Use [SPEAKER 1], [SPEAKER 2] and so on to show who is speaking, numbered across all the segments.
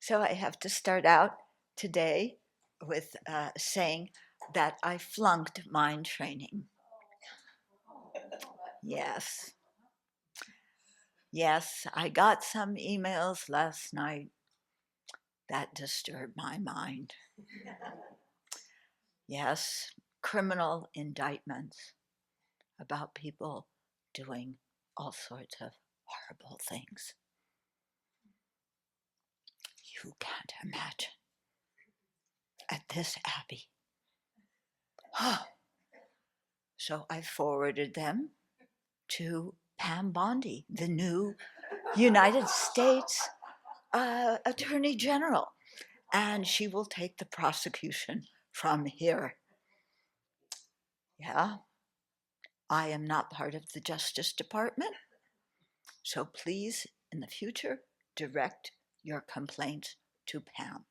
[SPEAKER 1] So I have to start out today with saying that I flunked mind training. Yes. Yes, I got some emails last night that disturbed my mind. Yes, criminal indictments about people doing all sorts of horrible things. You can't imagine. At this Abbey. So I forwarded them to Pam Bondi, the new United States Attorney General, and she will take the prosecution from here. Yeah, I am not part of the Justice Department, so please, in the future, direct your complaints to Pam.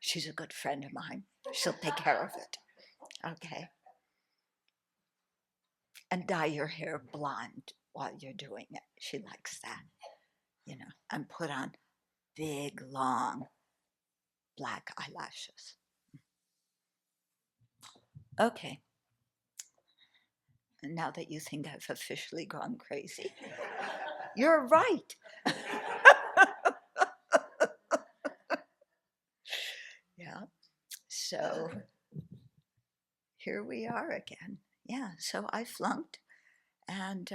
[SPEAKER 1] She's a good friend of mine. She'll take care of it. Okay. And dye your hair blonde while you're doing it. She likes that, and put on big, long, black eyelashes. Okay. And now that you think I've officially gone crazy, you're right. Yeah. So here we are again. Yeah. So I flunked, and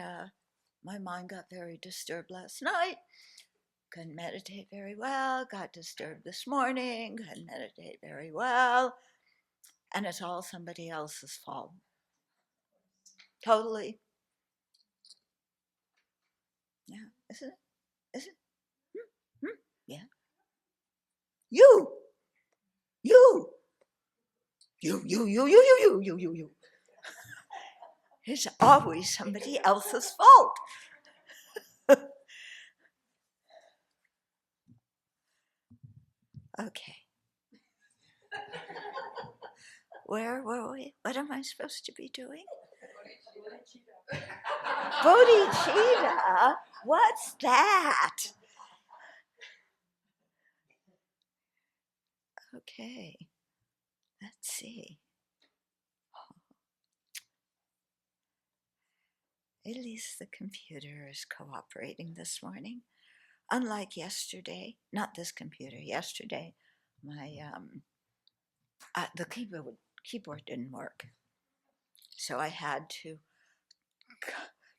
[SPEAKER 1] my mind got very disturbed last night. Couldn't meditate very well. Got disturbed this morning. Couldn't meditate very well. And it's all somebody else's fault. Totally. Yeah. Isn't it? Is it? Yeah. You. It's always somebody else's fault. Okay. Where were we? What am I supposed to be doing? Bodhicitta? What's that? Okay. Let's see. At least the computer is cooperating this morning. Unlike yesterday, not this computer, yesterday, my the keyboard didn't work. So I had to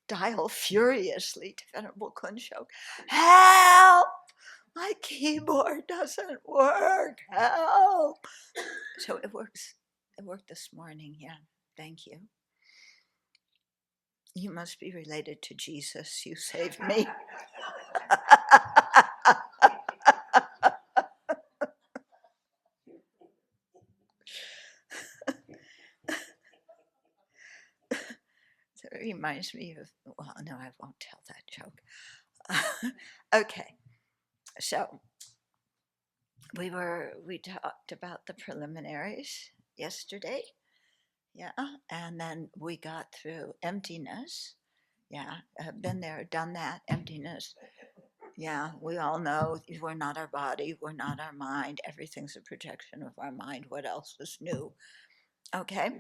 [SPEAKER 1] dial furiously to Venerable Kunshok. Help! My keyboard doesn't work. Help! So it works. It worked this morning. Yeah. Thank you. You must be related to Jesus. You saved me. So it reminds me of, well, no, I won't tell that joke. Okay. So we talked about the preliminaries yesterday. Yeah. And then we got through emptiness. Yeah. I've been there, done that, emptiness. Yeah, we all know we're not our body, we're not our mind. Everything's a projection of our mind. What else is new? Okay,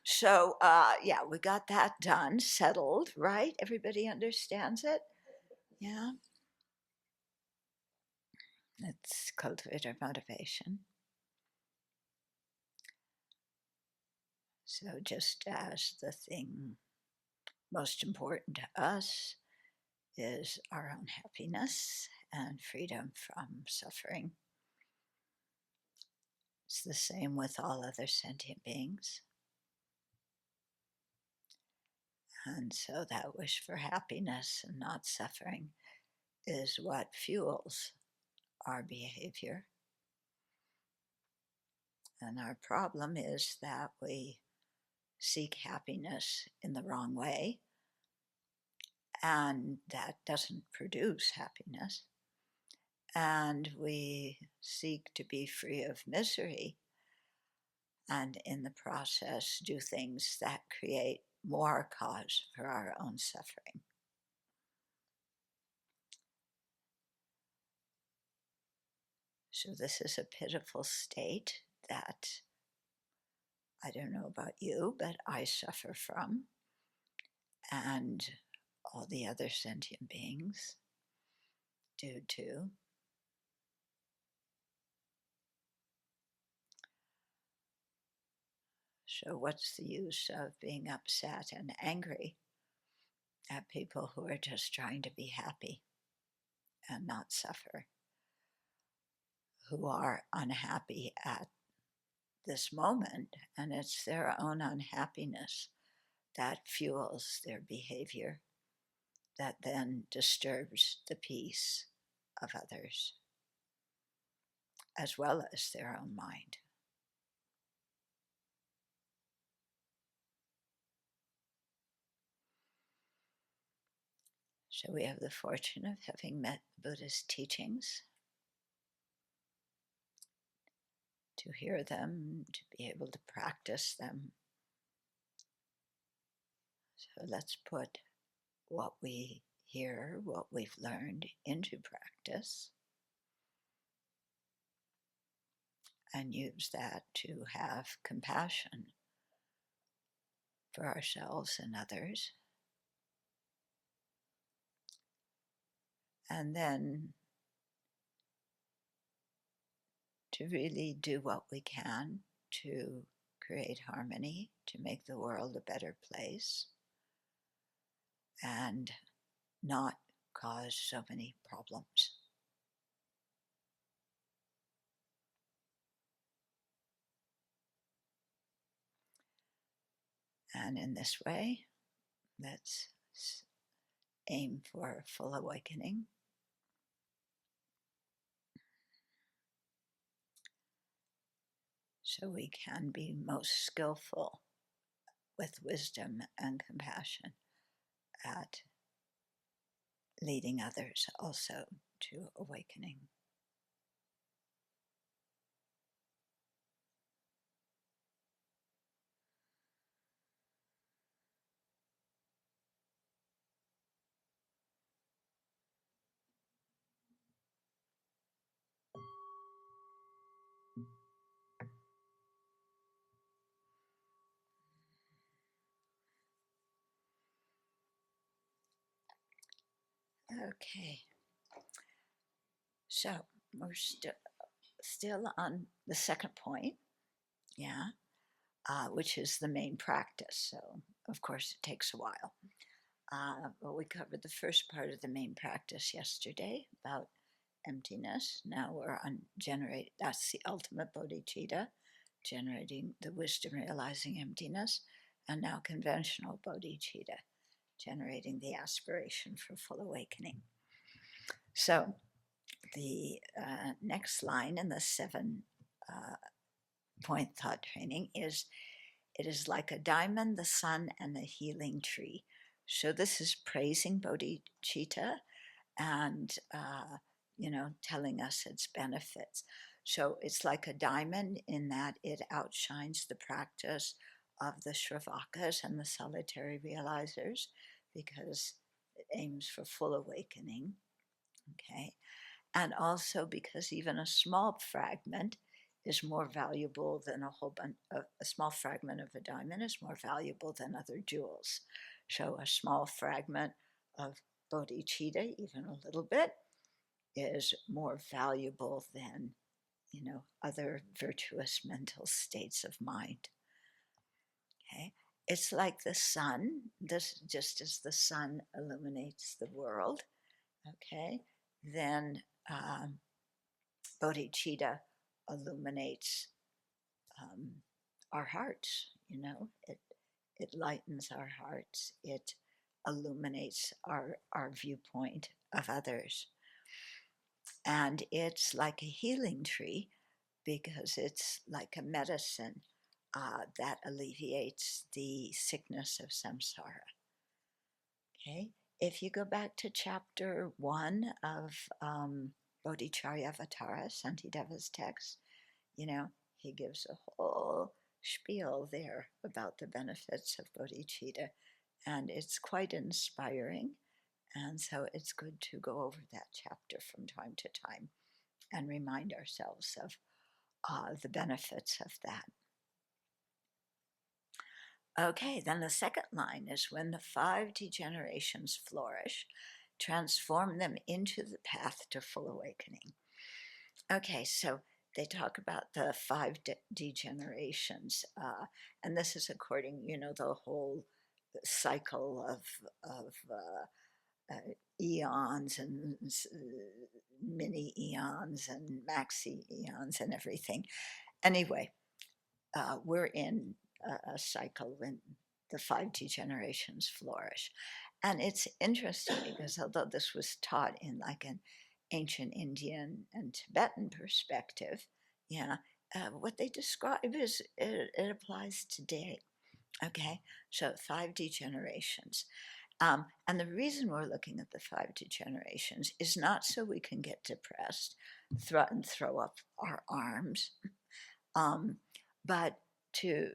[SPEAKER 1] so yeah, we got that done, settled, right? Everybody understands it? Yeah. Let's cultivate our motivation. So just as the thing most important to us is our own happiness and freedom from suffering, it's the same with all other sentient beings. And so that wish for happiness and not suffering is what fuels our behavior. And our problem is that we seek happiness in the wrong way, and that doesn't produce happiness. And we seek to be free of misery, and in the process do things that create more cause for our own suffering. So this is a pitiful state that I don't know about you, but I suffer from, and all the other sentient beings do too. So what's the use of being upset and angry at people who are just trying to be happy and not suffer, who are unhappy at this moment, and it's their own unhappiness that fuels their behavior, that then disturbs the peace of others, as well as their own mind. So we have the fortune of having met Buddhist teachings, to hear them, to be able to practice them. So let's put what we hear, what we've learned, into practice, and use that to have compassion for ourselves and others. And then to really do what we can to create harmony, to make the world a better place, and not cause so many problems. And in this way, let's aim for full awakening. So we can be most skillful with wisdom and compassion at leading others also to awakening. Okay, so we're still on the second point, yeah, which is the main practice. So, of course, it takes a while. But we covered the first part of the main practice yesterday about emptiness. Now we're on that's the ultimate bodhicitta, generating the wisdom realizing emptiness, and now conventional bodhicitta, generating the aspiration for full awakening. So the next line in the 7-point thought training is, it is like a diamond, the sun, and the healing tree. So this is praising bodhicitta and, telling us its benefits. So it's like a diamond in that it outshines the practice of the Shravakas and the solitary realizers, because it aims for full awakening, okay? And also because even a small fragment is more valuable than a small fragment of a diamond is more valuable than other jewels. So a small fragment of bodhicitta, even a little bit, is more valuable than, other virtuous mental states of mind. Okay, it's like the sun. Just as the sun illuminates the world, okay, then bodhicitta illuminates our hearts. It lightens our hearts. It illuminates our viewpoint of others. And it's like a healing tree because it's like a medicine that alleviates the sickness of samsara. Okay, if you go back to chapter 1 of Bodhicharyavatara, Santideva's text, he gives a whole spiel there about the benefits of bodhicitta, and it's quite inspiring. And so it's good to go over that chapter from time to time and remind ourselves of the benefits of that. Okay, then the second line is when the 5 degenerations flourish, transform them into the path to full awakening. Okay, so they talk about the 5 degenerations, and this is according, the whole cycle of eons and mini eons and maxi eons and everything. Anyway, we're in a cycle when the 5 degenerations flourish. And it's interesting because although this was taught in like an ancient Indian and Tibetan perspective, what they describe is it applies today. Okay, so 5 degenerations. And the reason we're looking at the 5 degenerations is not so we can get depressed, and throw up our arms, but to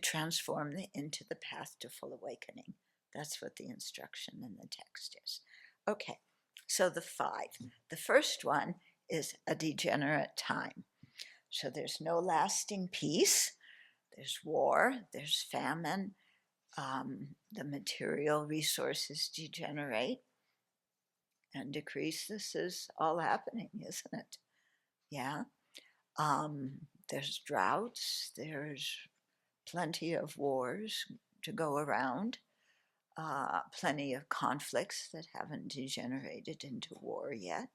[SPEAKER 1] transform into the path to full awakening. That's what the instruction in the text is. Okay, so the 5. The first one is a degenerate time. So there's no lasting peace, there's war, there's famine, the material resources degenerate and decrease. This is all happening, isn't it? Yeah. There's droughts, there's plenty of wars to go around, plenty of conflicts that haven't degenerated into war yet.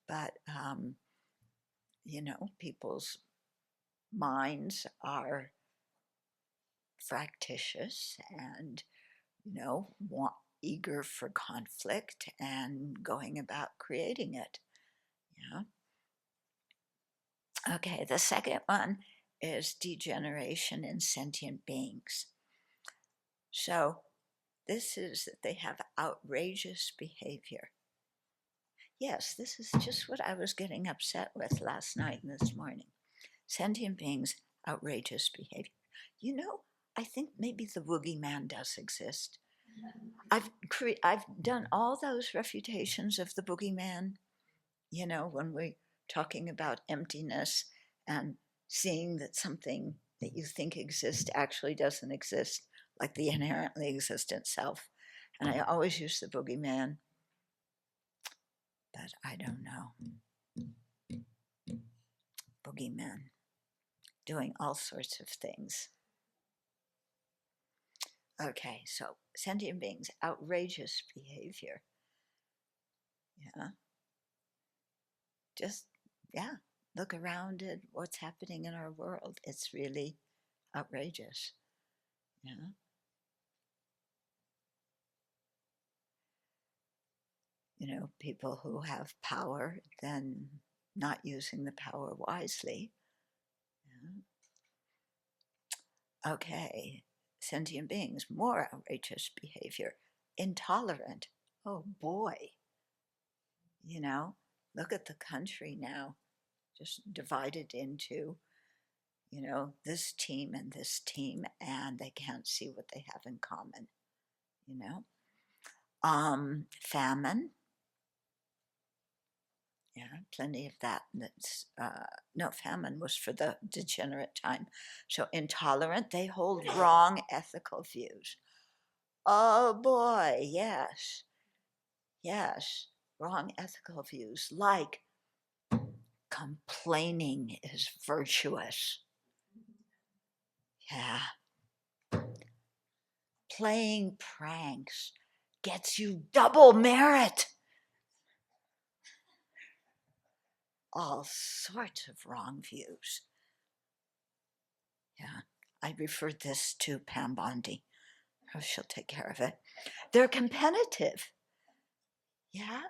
[SPEAKER 1] But, people's minds are fractious and, eager for conflict and going about creating it. Yeah. Okay, the second one is degeneration in sentient beings. So this is that they have outrageous behavior. Yes, this is just what I was getting upset with last night and this morning. Sentient beings, outrageous behavior. I think maybe the boogeyman does exist. I've done all those refutations of the boogeyman, when we're talking about emptiness and seeing that something that you think exists actually doesn't exist, like the inherently existent self. And I always use the boogeyman, but I don't know. Boogeyman, doing all sorts of things. Okay, so sentient beings, outrageous behavior. Yeah. Just, look around at what's happening in our world. It's really outrageous. Yeah. People who have power, then not using the power wisely. Yeah. Okay, sentient beings, more outrageous behavior, intolerant. Oh boy. Look at the country now, just divided into, this team and this team, and they can't see what they have in common, Famine. Yeah, plenty of that. That's no, famine was for the degenerate time. So intolerant, they hold wrong ethical views. Oh boy, yes, wrong ethical views, like complaining is virtuous. Yeah. Playing pranks gets you double merit. All sorts of wrong views. Yeah, I referred this to Pam Bondi. Oh, she'll take care of it. They're competitive. Yeah,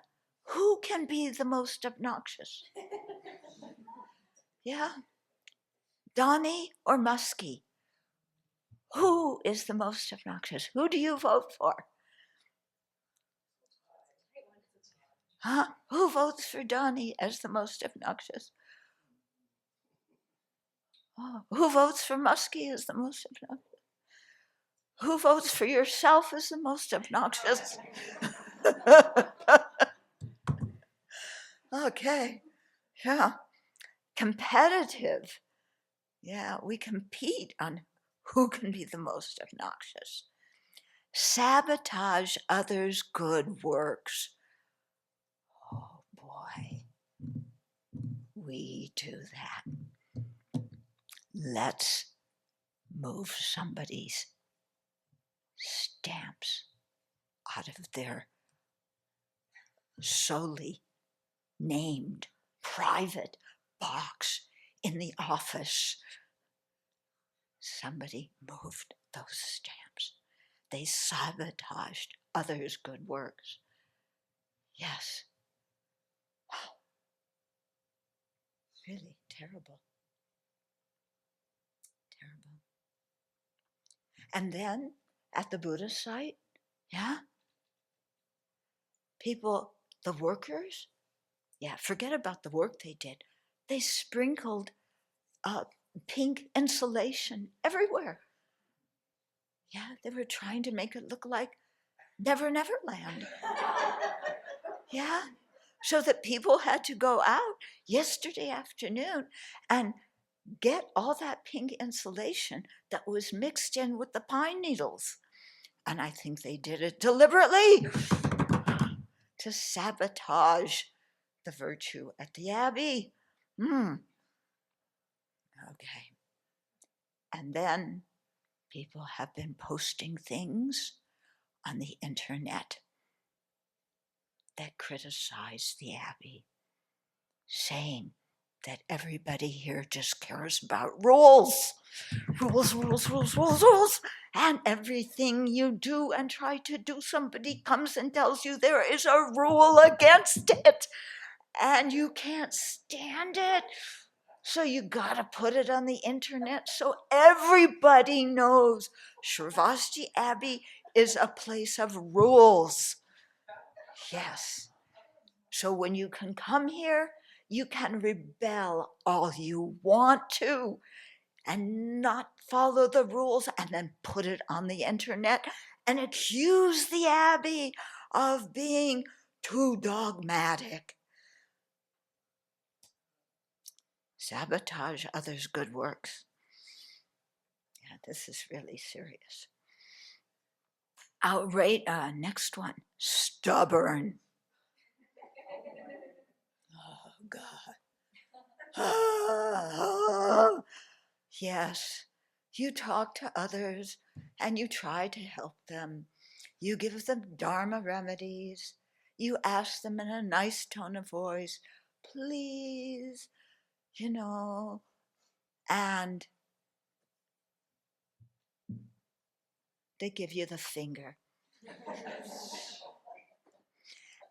[SPEAKER 1] who can be the most obnoxious? Yeah, Donnie or Muskie? Who is the most obnoxious? Who do you vote for? Huh? Who votes for Donnie as the most obnoxious? Oh, who votes for Muskie as the most obnoxious? Who votes for yourself as the most obnoxious? Okay. Yeah. Competitive. Yeah, we compete on who can be the most obnoxious. Sabotage others' good works. Oh boy, we do that. Let's move somebody's stamps out of their solely named private box in the office. Somebody moved those stamps. They sabotaged others' good works. Yes. Wow. Really terrible. Terrible. And then at the Buddha site, yeah, people, the workers, yeah, forget about the work they did. They sprinkled pink insulation everywhere. Yeah, they were trying to make it look like Never Never Land. Yeah, so that people had to go out yesterday afternoon and get all that pink insulation that was mixed in with the pine needles. And I think they did it deliberately to sabotage the virtue at the Abbey. Okay. And then people have been posting things on the internet that criticize the Abbey, saying that everybody here just cares about rules. Rules, rules, rules, rules, rules. And everything you do and try to do, somebody comes and tells you there is a rule against it. And you can't stand it. So you gotta put it on the internet so everybody knows Sravasti Abbey is a place of rules. Yes. So when you can come here, you can rebel all you want to and not follow the rules and then put it on the internet and accuse the Abbey of being too dogmatic. Sabotage others' good works. Yeah, this is really serious. Outrage, next one, stubborn. Oh, God. Yes, you talk to others and you try to help them. You give them Dharma remedies. You ask them in a nice tone of voice, please, and they give you the finger.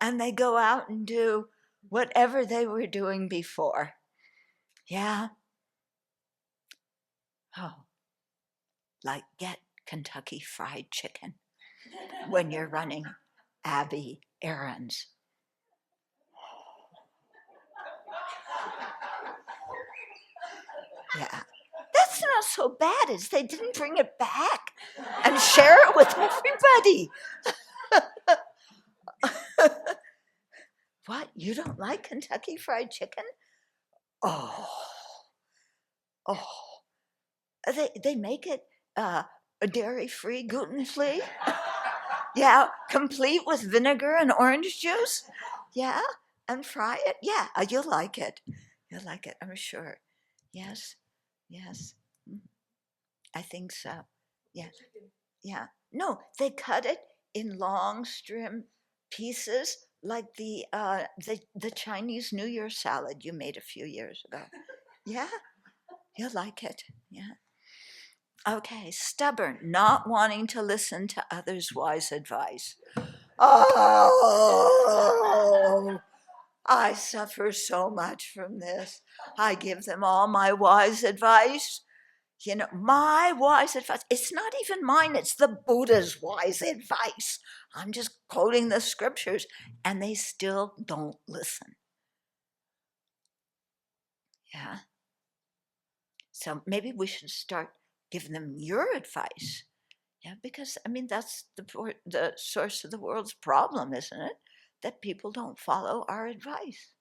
[SPEAKER 1] And they go out and do whatever they were doing before. Yeah? Oh, like get Kentucky Fried Chicken when you're running Abbey errands. Yeah. That's not so bad as they didn't bring it back and share it with everybody. What? You don't like Kentucky Fried Chicken? Oh. They make it dairy-free, gluten-free. Yeah, complete with vinegar and orange juice. Yeah, and fry it. Yeah, you'll like it. You'll like it, I'm sure. Yes. I think so. Yeah. No, they cut it in long trim pieces, like the Chinese New Year salad you made a few years ago. Yeah, you'll like it. Yeah. Okay, stubborn, not wanting to listen to others' wise advice. Oh, I suffer so much from this. I give them all my wise advice. My wise advice, it's not even mine, it's the Buddha's wise advice. I'm just quoting the scriptures, and they still don't listen. Yeah. So maybe we should start giving them your advice. Yeah, because that's the source of the world's problem, isn't it? That people don't follow our advice.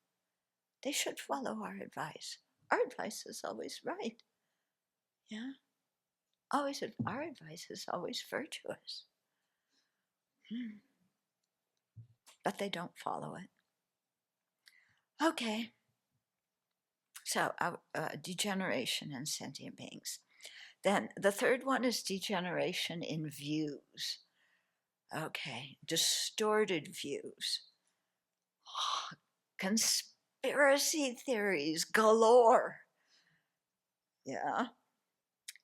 [SPEAKER 1] They should follow our advice. Our advice is always right. Yeah. Always, our advice is always virtuous. But they don't follow it. Okay. So, degeneration in sentient beings. Then the third one is degeneration in views. Okay. Distorted views. Conspiracy theories galore. Yeah.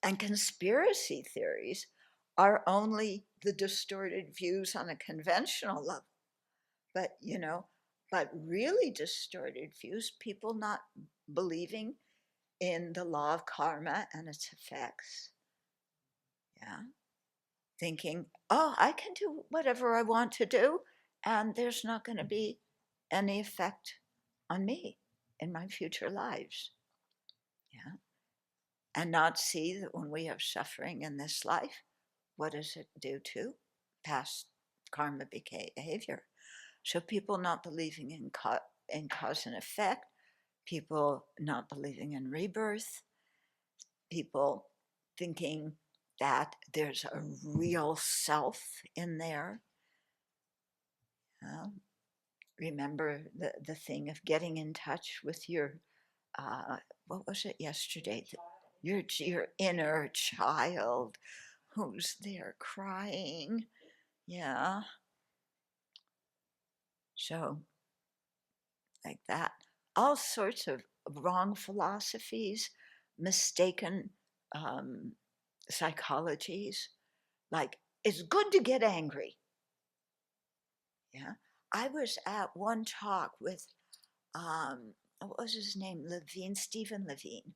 [SPEAKER 1] And conspiracy theories are only the distorted views on a conventional level. But, but really distorted views, people not believing in the law of karma and its effects. Yeah. Thinking, oh, I can do whatever I want to do, and there's not going to be any effect on me in my future lives. Yeah. And not see that when we have suffering in this life, what does it do to past karma behavior? So people not believing in cause and effect, people not believing in rebirth, people thinking that there's a real self in there. Remember the thing of getting in touch with your, what was it yesterday? Your inner child who's there crying. Yeah. So, like that. All sorts of wrong philosophies, mistaken psychologies. Like, it's good to get angry. Yeah. I was at one talk with, what was his name? Stephen Levine.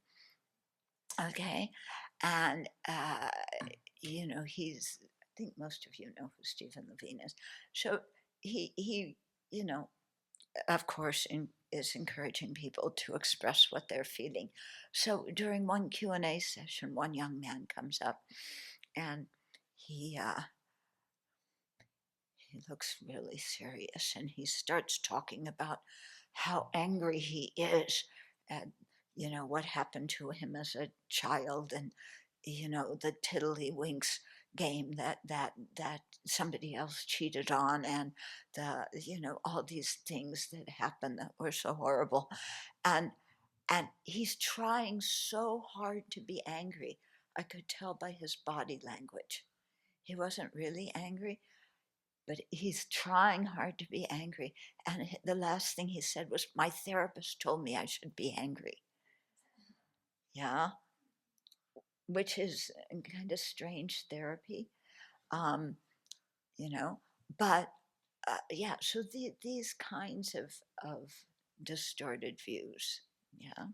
[SPEAKER 1] Okay. And, he's, I think most of you know who Stephen Levine is. So he of course, is encouraging people to express what they're feeling. So during one Q&A session, one young man comes up and he looks really serious and he starts talking about how angry he is at, what happened to him as a child and, the tiddlywinks game that somebody else cheated on and all these things that happened that were so horrible and he's trying so hard to be angry. I could tell by his body language he wasn't really angry, but he's trying hard to be angry. And the last thing he said was, my therapist told me I should be angry. Yeah, which is kind of strange therapy. um, but yeah, so these kinds of distorted views. Yeah.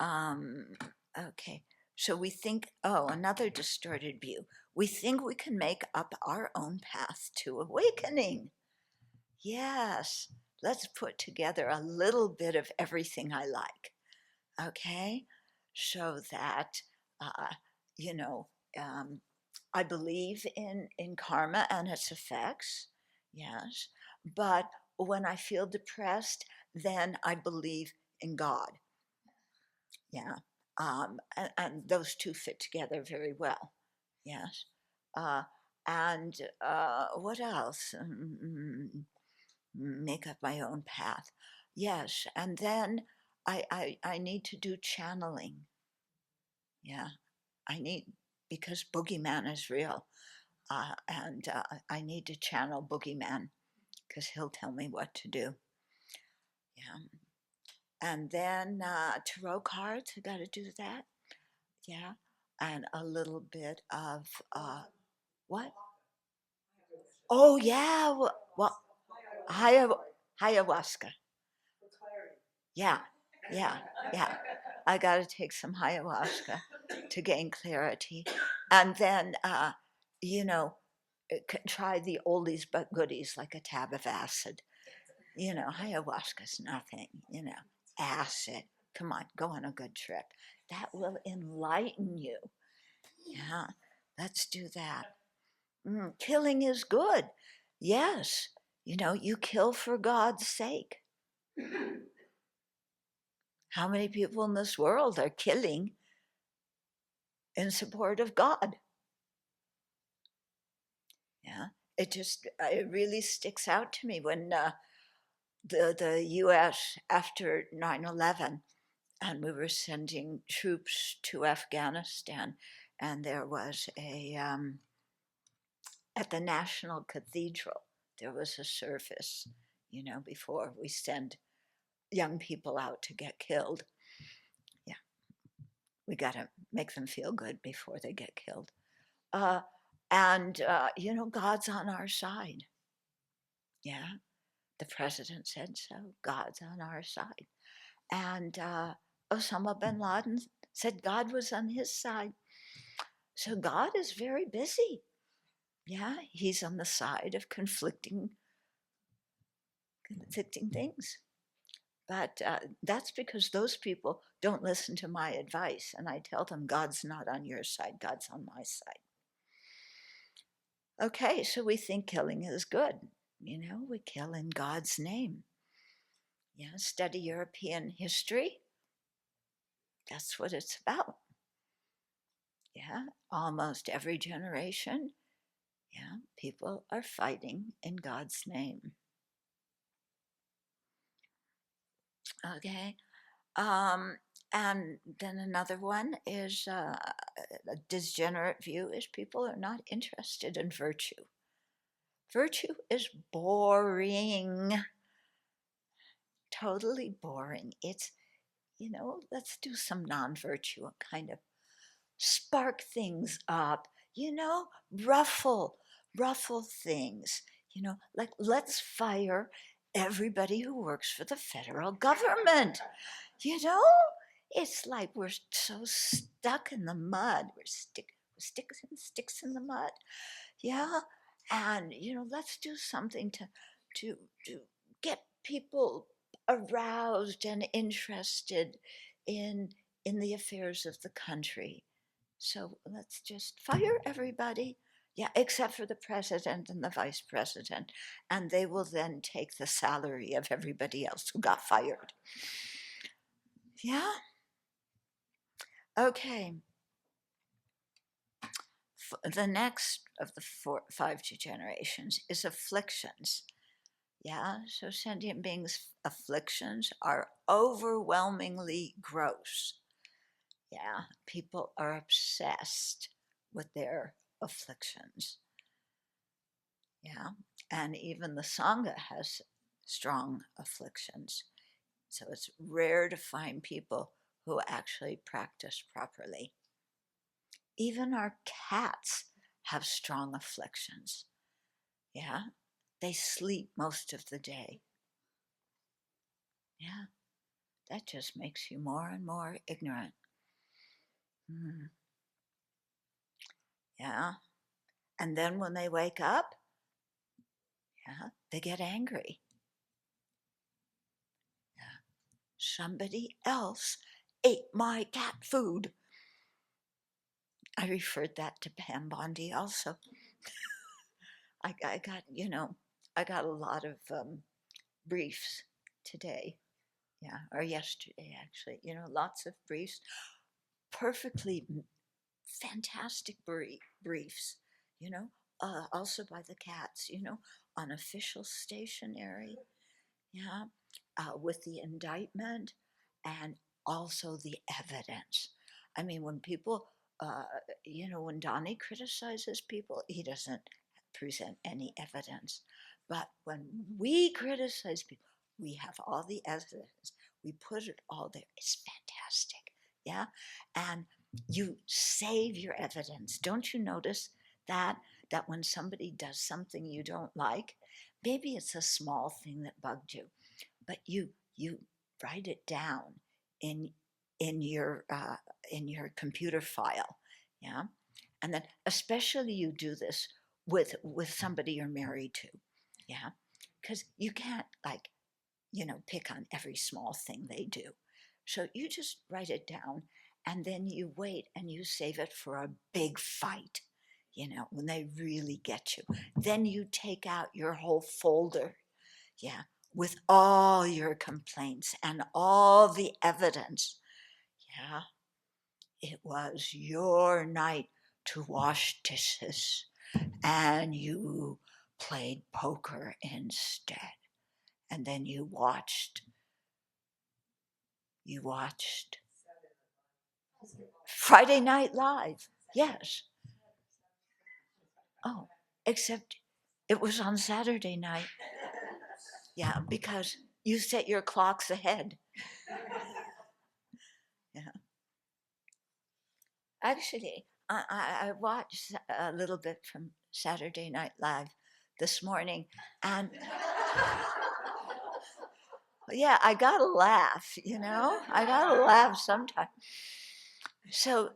[SPEAKER 1] Um, okay. So we think, another distorted view. We think we can make up our own path to awakening. Yes, let's put together a little bit of everything I like. Okay. So that, uh, you know, I believe in karma and its effects. Yes. But when I feel depressed, then I believe in God. Yeah. And those two fit together very well. Yes. Uh, and what else? Make up my own path. Yes. And then I need to do channeling. Yeah. I need, because boogeyman is real. And I need to channel boogeyman because he'll tell me what to do. Yeah. And then tarot cards, I got to do that. Yeah. And a little bit of what? Oh yeah, well, ayahuasca. Yeah, yeah, yeah. I got to take some ayahuasca to gain clarity, and then you know, try the oldies but goodies like a tab of acid. Ayahuasca's nothing. Acid. Come on, go on a good trip. That will enlighten you. Yeah, let's do that. Killing is good. Yes, You kill for God's sake. How many people in this world are killing in support of God? Yeah, it really sticks out to me when the U.S. after 9/11, and we were sending troops to Afghanistan, and there was at the National Cathedral, there was a service, before we send young people out to get killed. Yeah, we got to make them feel good before they get killed. Uh, and, God's on our side. Yeah, the president said so. God's on our side. And Osama bin Laden said God was on his side. So God is very busy. Yeah, he's on the side of conflicting things. But that's because those people don't listen to my advice. And I tell them, God's not on your side, God's on my side. Okay, so we think killing is good. We kill in God's name. Yeah, study European history. That's what it's about. Yeah, almost every generation, yeah, people are fighting in God's name. Okay. And then another one is a degenerate view is people are not interested in virtue. Virtue is boring, totally boring. It's, let's do some non-virtue, kind of spark things up, ruffle, ruffle things, like let's fire everybody who works for the federal government. You know, it's like we're so stuck in the mud. We're sticks in the mud. Yeah, and let's do something to get people aroused and interested in the affairs of the country. So let's just fire everybody. Yeah, except for the president and the vice president. And they will then take the salary of everybody else who got fired. Yeah? Okay. The next of the five degenerations is afflictions. Yeah, so sentient beings' afflictions are overwhelmingly gross. Yeah, people are obsessed with their afflictions. Yeah, and even the Sangha has strong afflictions. So it's rare to find people who actually practice properly. Even our cats have strong afflictions. Yeah, they sleep most of the day. Yeah, that just makes you more and more ignorant. Mm. Yeah, and then when they wake up, yeah, they get angry. Yeah, somebody else ate my cat food. I referred that to Pam Bondi also. I got, I got a lot of briefs today. Yeah, or yesterday actually. Lots of briefs. Perfectly fantastic briefs, also by the cats, on official stationery. Yeah, with the indictment and also the evidence. I mean, when people, when Donnie criticizes people, he doesn't present any evidence. But when we criticize people, we have all the evidence. We put it all there. It's fantastic. Yeah. And you save your evidence. Don't you notice that? That when somebody does something you don't like, maybe it's a small thing that bugged you, but you write it down in your computer file, yeah, and then especially you do this with somebody you're married to, yeah, because you can't pick on every small thing they do, so you just write it down and then you wait and you save it for a big fight, when they really get you. Then you take out your whole folder, with all your complaints and all the evidence. It was your night to wash dishes, and you played poker instead. And then you watched Friday Night Live. Yes. Oh, except it was on Saturday night. Yeah, because you set your clocks ahead. Yeah. Actually, I watched a little bit from Saturday Night Live this morning, and yeah, I gotta laugh, I gotta laugh sometimes. So,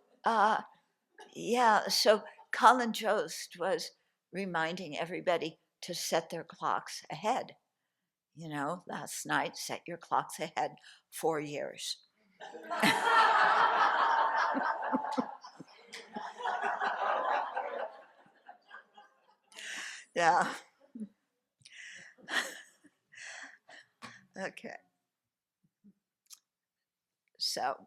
[SPEAKER 1] so Colin Jost was reminding everybody to set their clocks ahead. Last night, set your clocks ahead 4 years. Yeah. Okay. So,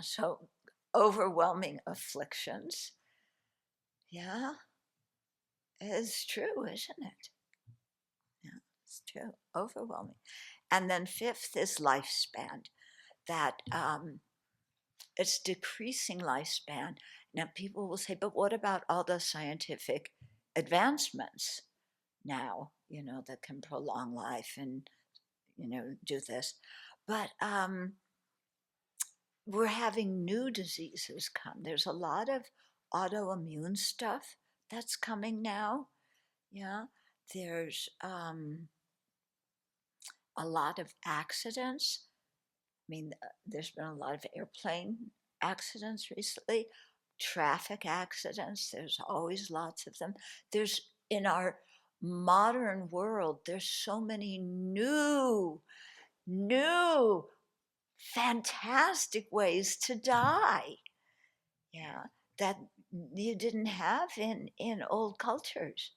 [SPEAKER 1] so overwhelming afflictions. Yeah, it's true, isn't it? Yeah, it's true. Overwhelming. And then fifth is lifespan. That it's decreasing lifespan. Now, people will say, but what about all the scientific advancements now, that can prolong life and, do this? But we're having new diseases come. There's a lot of autoimmune stuff that's coming now. Yeah. There's a lot of accidents. I mean, there's been a lot of airplane accidents recently, traffic accidents. There's always lots of them. There's, in our modern world, there's so many new, fantastic ways to die. Yeah, that you didn't have in old cultures.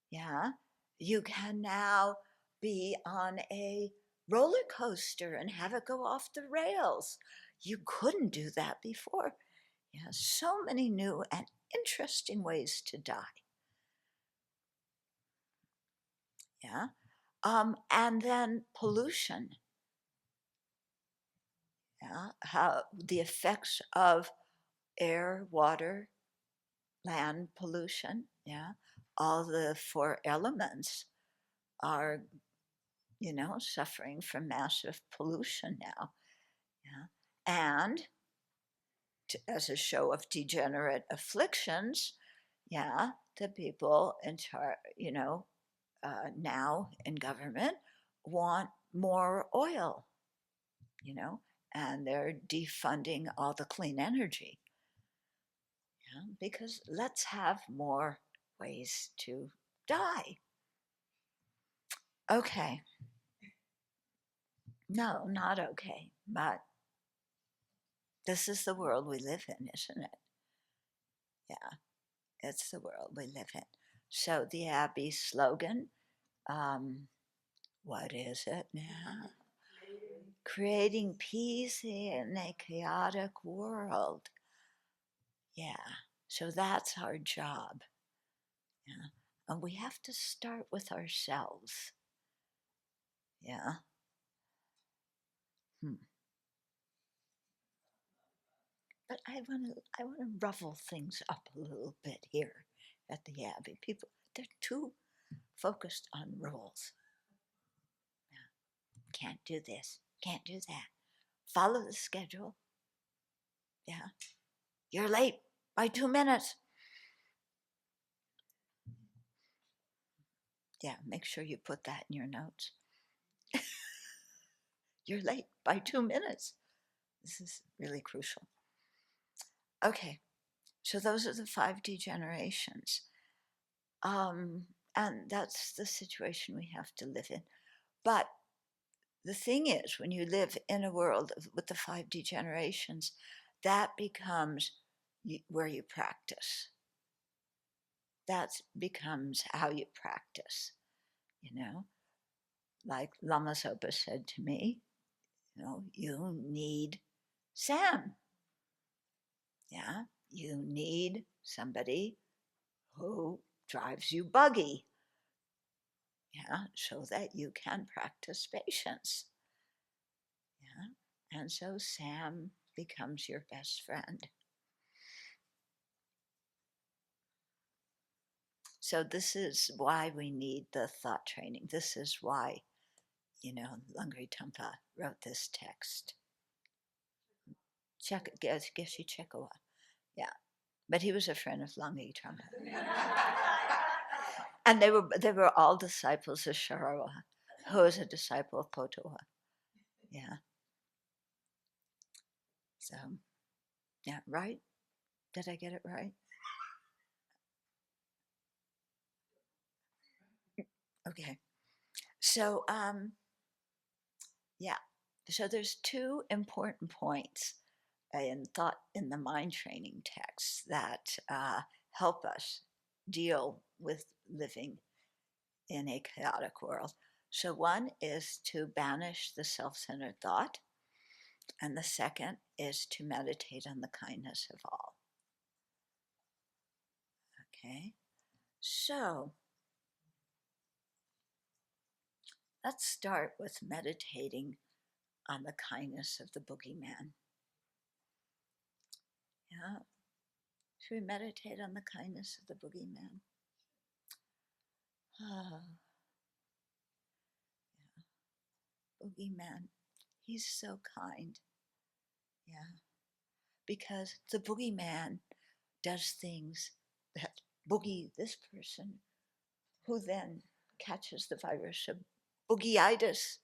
[SPEAKER 1] Yeah, you can now be on a roller coaster and have it go off the rails. You couldn't do that before. Yeah, so many new and interesting ways to die. Yeah, and then pollution. Yeah, how the effects of air, water, land pollution. Yeah, all the four elements are, suffering from massive pollution now. Yeah. And as a show of degenerate afflictions, the people in charge, now in government want more oil, and they're defunding all the clean energy. Because let's have more ways to die. Okay. No, not okay, but this is the world we live in, isn't it? Yeah, it's the world we live in. So the Abbey slogan, what is it now? Creating peace in a chaotic world. Yeah, so that's our job. Yeah, and we have to start with ourselves. Yeah. But I want to ruffle things up a little bit here at the Abbey. People, they're too focused on rules. Yeah. Can't do this, can't do that. Follow the schedule. Yeah. You're late by 2 minutes. Yeah, make sure you put that in your notes. You're late by 2 minutes. This is really crucial. Okay, so those are the 5 degenerations. And that's the situation we have to live in. But the thing is, when you live in a world with the 5 degenerations, that becomes where you practice. that becomes how you practice, Like Lama Zopa said to me, you need Sam. Yeah, you need somebody who drives you buggy, so that you can practice patience. And so Sam becomes your best friend. So this is why we need the thought training. This is why, Lungri Tampa wrote this text. Geshe Chekawa. Yeah. But he was a friend of Lungri Tampa. And they were all disciples of Sharawa, who was a disciple of Potowa. Yeah. So, yeah, right? Did I get it right? Okay. So, yeah. So there's two important points in the mind training texts that help us deal with living in a chaotic world. So one is to banish the self-centered thought, and the second is to meditate on the kindness of all. Okay, so let's start with meditating on the kindness of the boogeyman. Yeah, should we meditate on the kindness of the boogeyman? Oh, yeah. Boogeyman, he's so kind. Yeah, because the boogeyman does things that boogie this person, who then catches the virus of boogyitis,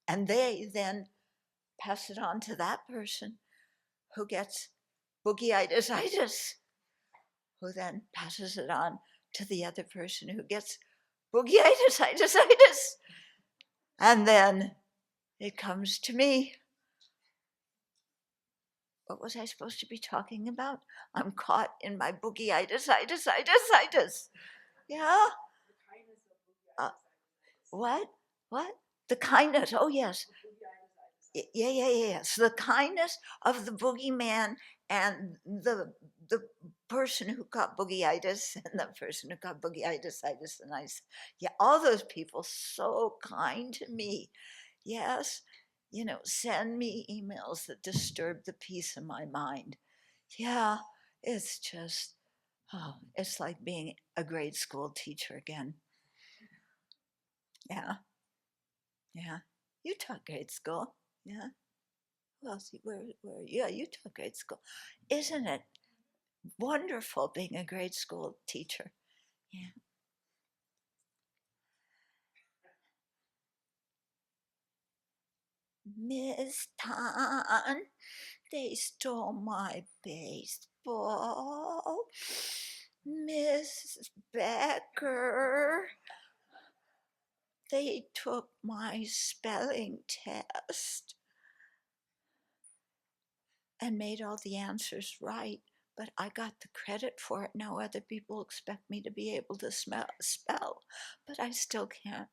[SPEAKER 1] and they then pass it on to that person who gets boogyitis, who then passes it on to the other person who gets boogyitis, and then it comes to me. What was I supposed to be talking about? I'm caught in my boogyitis. Yeah. What? The kindness. Oh, yes. Yeah. So the kindness of the boogeyman and the person who got boogyitis and the person who got boogyitis, all those people so kind to me. Yes, send me emails that disturb the peace of my mind. Yeah, it's just, it's like being a grade school teacher again. Yeah. You taught grade school. Yeah. Who else? Where? Yeah, you taught grade school. Isn't it wonderful being a grade school teacher? Yeah. Miss Tan, they stole my baseball. Miss Becker, they took my spelling test and made all the answers right, but I got the credit for it. Now other people expect me to be able to spell, but I still can't.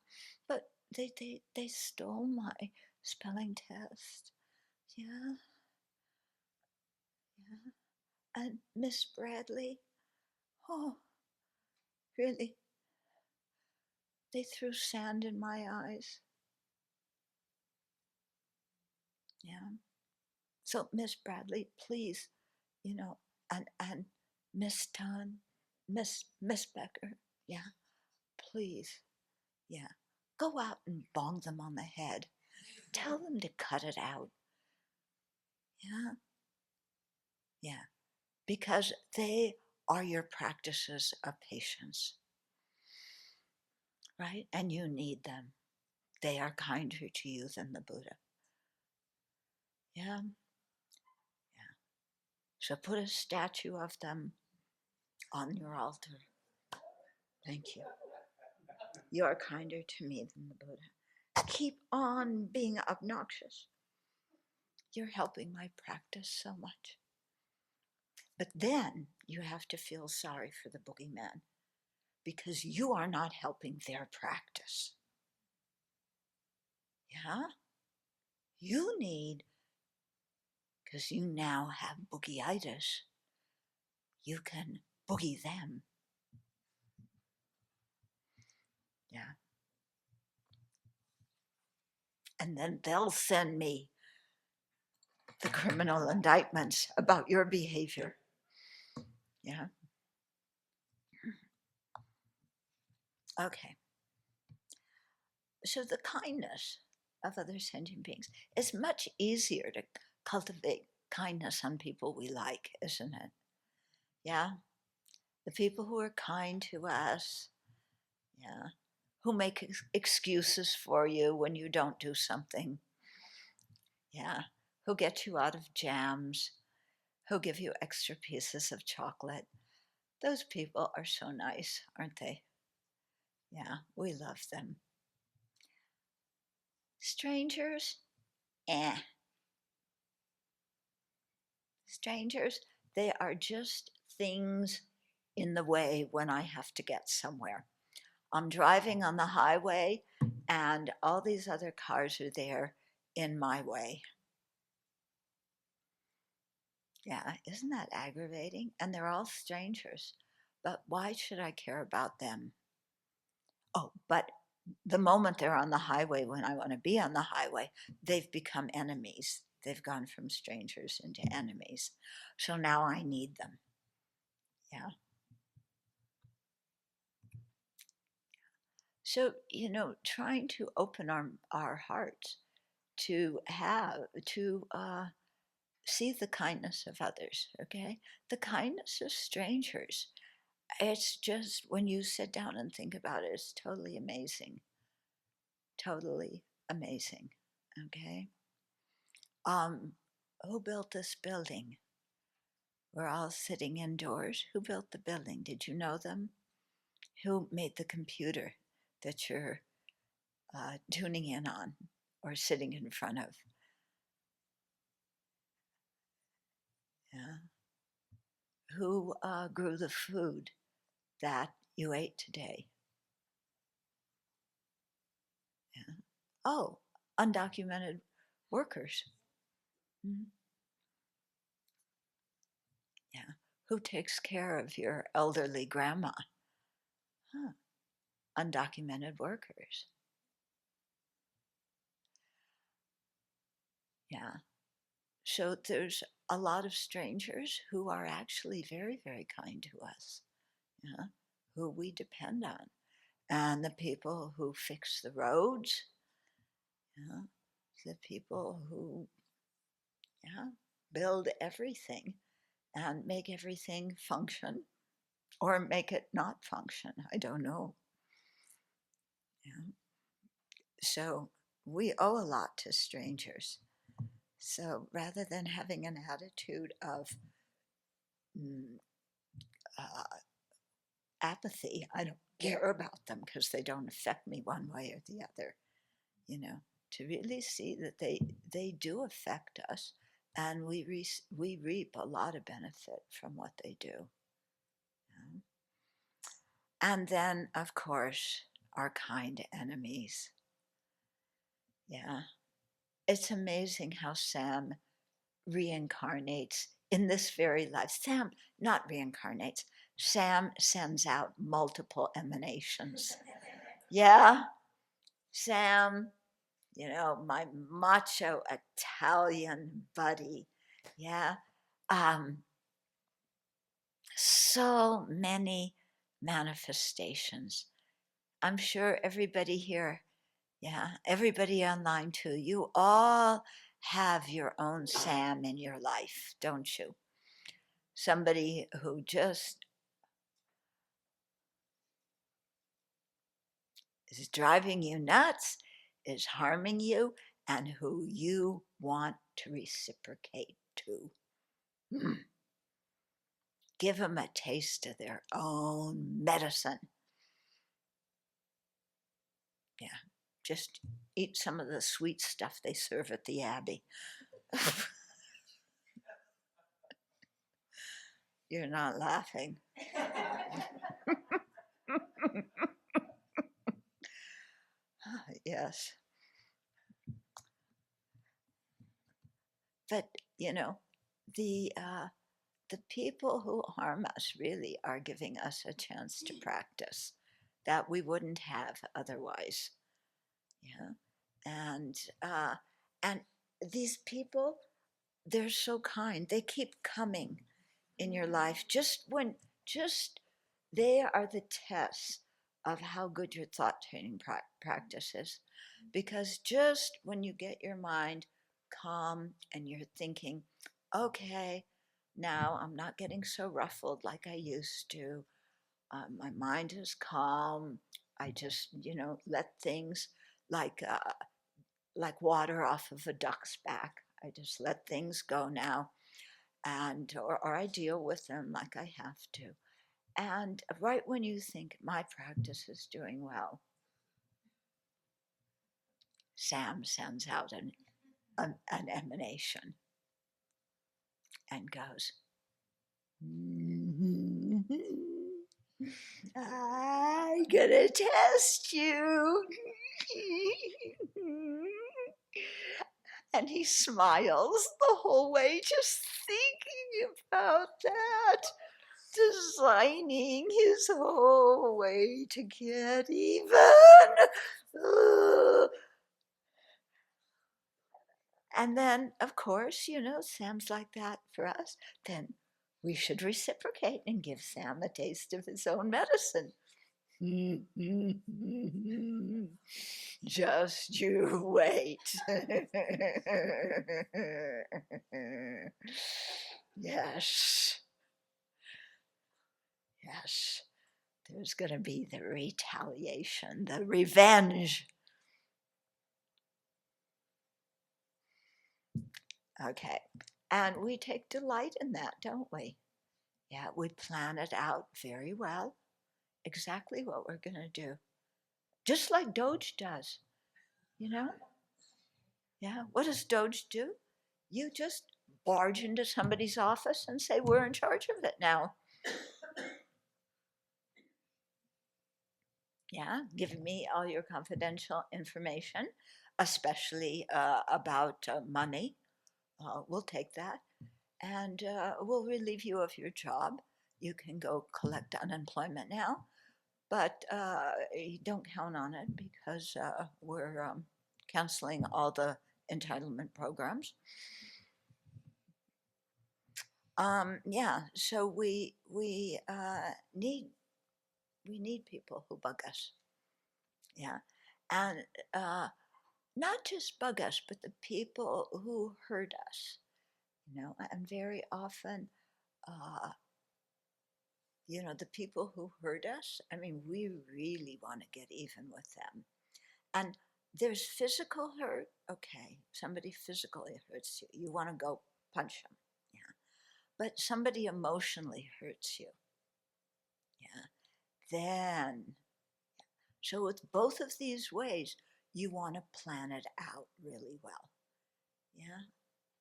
[SPEAKER 1] But they stole my spelling test. Yeah. And Miss Bradley, oh, really, they threw sand in my eyes. Yeah. So Miss Bradley, please, and Miss Tan, Miss Becker, yeah, please, yeah, go out and bong them on the head. Tell them to cut it out. Yeah, because they are your practices of patience, right? And you need them. They are kinder to you than the Buddha. Yeah. So put a statue of them on your altar. Thank you. You are kinder to me than the Buddha. Keep on being obnoxious. You're helping my practice so much. But then you have to feel sorry for the boogeyman because you are not helping their practice. Yeah? You need, because you now have boogieitis, you can boogie them. Yeah. And then they'll send me the criminal indictments about your behavior. Yeah. Okay. So the kindness of other sentient beings, it's much easier to cultivate kindness on people we like, isn't it? Yeah. The people who are kind to us, yeah, who make excuses for you when you don't do something, yeah, who get you out of jams, who give you extra pieces of chocolate. Those people are so nice, aren't they? Yeah, we love them. Strangers, eh. Strangers, they are just things in the way when I have to get somewhere. I'm driving on the highway and all these other cars are there in my way. Yeah, isn't that aggravating? And they're all strangers. But why should I care about them? Oh, but the moment they're on the highway, when I want to be on the highway, they've become enemies. They've gone from strangers into enemies. So now I need them. Yeah. So, trying to open our hearts to see the kindness of others, okay? The kindness of strangers. It's just, when you sit down and think about it, it's totally amazing. Totally amazing, okay? Who built this building? We're all sitting indoors. Who built the building? Did you know them? Who made the computer that you're tuning in on or sitting in front of? Yeah. Who grew the food that you ate today? Yeah. Oh, undocumented workers. Mhm. Yeah. Who takes care of your elderly grandma? Huh. Undocumented workers. Yeah. So there's a lot of strangers who are actually very, very kind to us, yeah, who we depend on. And the people who fix the roads, yeah, the people who, yeah, build everything and make everything function or make it not function. I don't know. Yeah. So we owe a lot to strangers. So rather than having an attitude of mm, uh, apathy, I don't care about them because they don't affect me one way or the other, to really see that they do affect us, and we reap a lot of benefit from what they do. Yeah. And then, of course, our kind enemies. Yeah, it's amazing how Sam reincarnates in this very life. Sam not reincarnates. Sam sends out multiple emanations. Yeah, Sam, my macho Italian buddy. Yeah. Um, so many manifestations. I'm sure everybody here, yeah, everybody online too, you all have your own Sam in your life, don't you? Somebody who just is driving you nuts, is harming you, and who you want to reciprocate to. Give them a taste of their own medicine. Yeah, just eat some of the sweet stuff they serve at the Abbey. You're not laughing. Yes. But, the people who harm us really are giving us a chance to practice that we wouldn't have otherwise. Yeah. And these people, they're so kind. They keep coming in your life just they are the test of how good your thought training practice is. Because just when you get your mind calm and you're thinking, okay, now I'm not getting so ruffled like I used to. My mind is calm. I just, let things like water off of a duck's back. I just let things go now, and or I deal with them like I have to. And right when you think my practice is doing well, Sam sends out an emanation and goes, I'm gonna test you. And he smiles the whole way, just thinking about that, designing his whole way to get even. And then, of course, Sam's like that for us. Then we should reciprocate and give Sam a taste of his own medicine. Just you wait. Yes. Yes. There's going to be the retaliation, the revenge. Okay. And we take delight in that, don't we? Yeah, we plan it out very well, exactly what we're going to do. Just like Doge does, Yeah, what does Doge do? You just barge into somebody's office and say, we're in charge of it now. Yeah, give me all your confidential information, especially about money. We'll take that. And we'll relieve you of your job. You can go collect unemployment now. But don't count on it because we're canceling all the entitlement programs. Yeah, so we need people who bug us. Yeah, and not just bug us, but the people who hurt us. And very often, the people who hurt us. I mean, we really want to get even with them. And there's physical hurt. Okay, somebody physically hurts you. You want to go punch them. Yeah. But somebody emotionally hurts you. Yeah. Then, so with both of these ways, you want to plan it out really well. Yeah.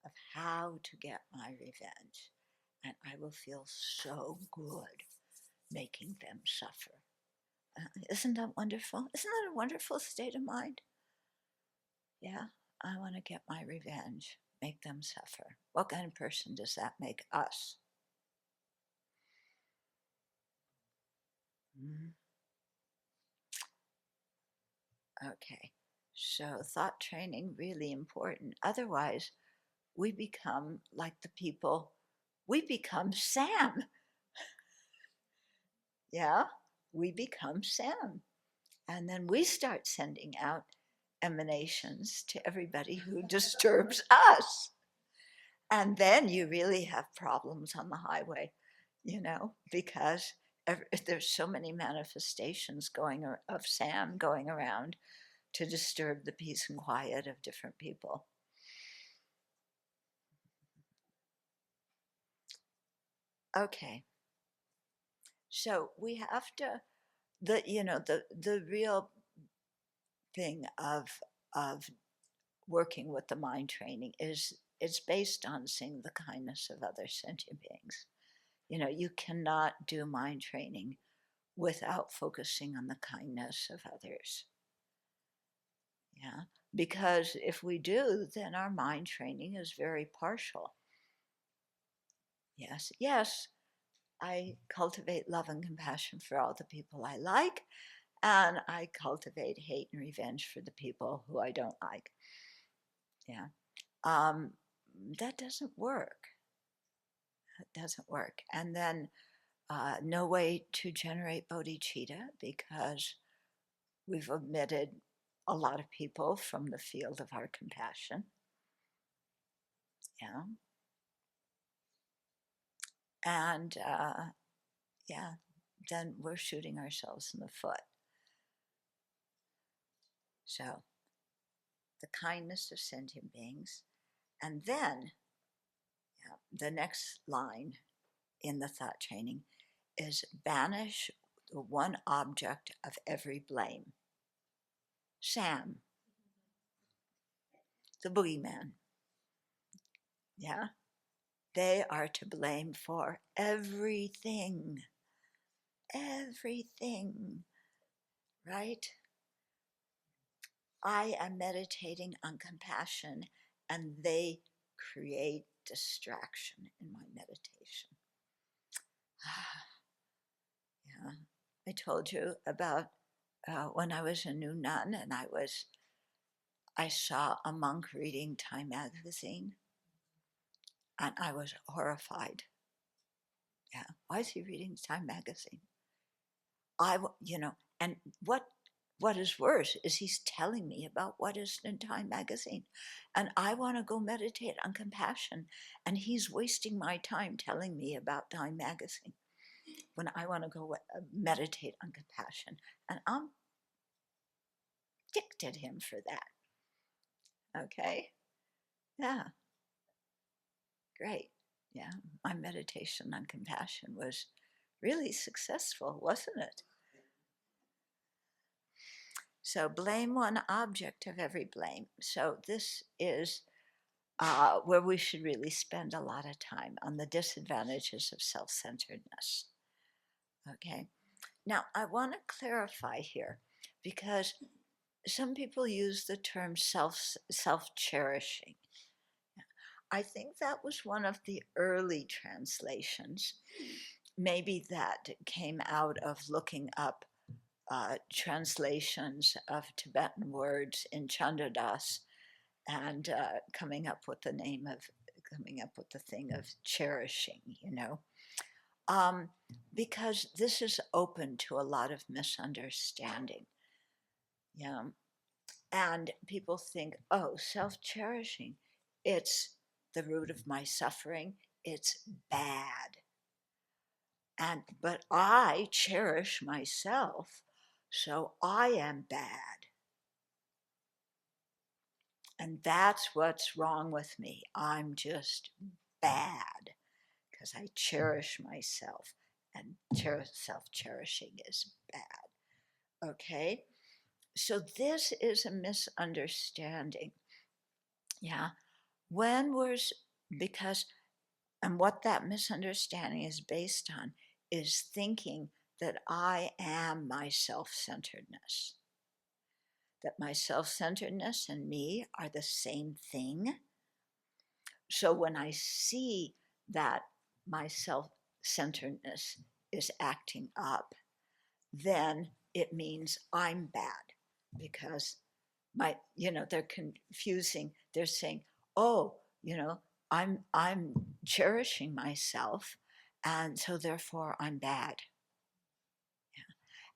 [SPEAKER 1] Of how to get my revenge. And I will feel so good making them suffer. Isn't that wonderful? Isn't that a wonderful state of mind? Yeah, I want to get my revenge, make them suffer. What kind of person does that make us? Mm. Okay, so thought training really important. Otherwise, we become like the people, we become Sam. Yeah, we become Sam. And then we start sending out emanations to everybody who disturbs us. And then you really have problems on the highway, because there's so many manifestations of Sam going around to disturb the peace and quiet of different people. Okay. So we have to, the real thing of working with the mind training is it's based on seeing the kindness of other sentient beings. You cannot do mind training without focusing on the kindness of others. Yeah, because if we do, then our mind training is very partial. Yes, I cultivate love and compassion for all the people I like, and I cultivate hate and revenge for the people who I don't like. Yeah, um, that doesn't work. It doesn't work. And then no way to generate bodhicitta because we've omitted a lot of people from the field of our compassion. Yeah. And then we're shooting ourselves in the foot. So, the kindness of sentient beings. And then the next line in the thought training is banish the one object of every blame. Sam, the boogeyman. Yeah. They are to blame for everything. Everything. Right? I am meditating on compassion and they create distraction in my meditation. Yeah. I told you about when I was a new nun and I saw a monk reading Time magazine and I was horrified. Yeah. Why is he reading Time magazine? And what is worse is he's telling me about what is in Time magazine. And I want to go meditate on compassion. And he's wasting my time telling me about Time magazine when I want to go meditate on compassion. And I'm ticked at him for that. Okay? Yeah. Great. Yeah. My meditation on compassion was really successful, wasn't it? So blame one object of every blame. So this is where we should really spend a lot of time on the disadvantages of self-centeredness. Okay. Now I want to clarify here because some people use the term self-cherishing. I think that was one of the early translations. Maybe that came out of looking up translations of Tibetan words in Chandradas and coming up with the thing of cherishing, because this is open to a lot of misunderstanding. Yeah. And people think, oh, self-cherishing, it's the root of my suffering, it's bad. But I cherish myself, so I am bad. And that's what's wrong with me. I'm just bad because I cherish myself, and self-cherishing is bad. Okay? So this is a misunderstanding. Yeah. Because, and what that misunderstanding is based on is thinking that I am my self-centeredness. That my self-centeredness and me are the same thing. So when I see that my self-centeredness is acting up, then it means I'm bad because they're confusing. They're saying, oh, I'm cherishing myself, and so therefore I'm bad. Yeah.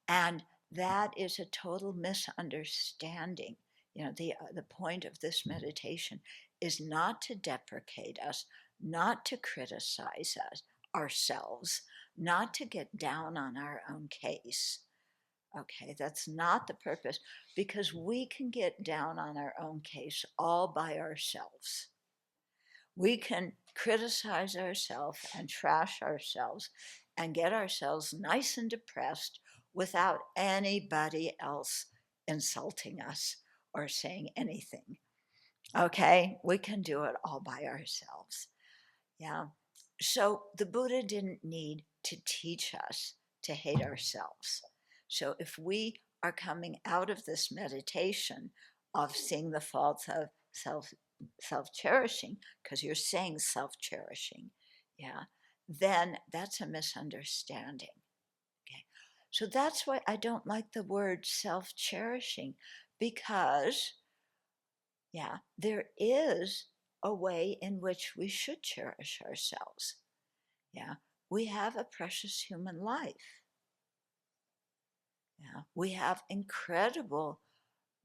[SPEAKER 1] And that is a total misunderstanding. The point of this meditation is not to deprecate us, not to criticize ourselves, not to get down on our own case. Okay, that's not the purpose, because we can get down on our own case all by ourselves. We can criticize ourselves and trash ourselves and get ourselves nice and depressed without anybody else insulting us or saying anything. Okay, we can do it all by ourselves. Yeah. So the Buddha didn't need to teach us to hate ourselves. So if we are coming out of this meditation of seeing the faults of self-cherishing, because you're saying self-cherishing, yeah, then that's a misunderstanding. Okay. So that's why I don't like the word self-cherishing, because yeah, there is a way in which we should cherish ourselves. Yeah, we have a precious human life. Yeah, we have incredible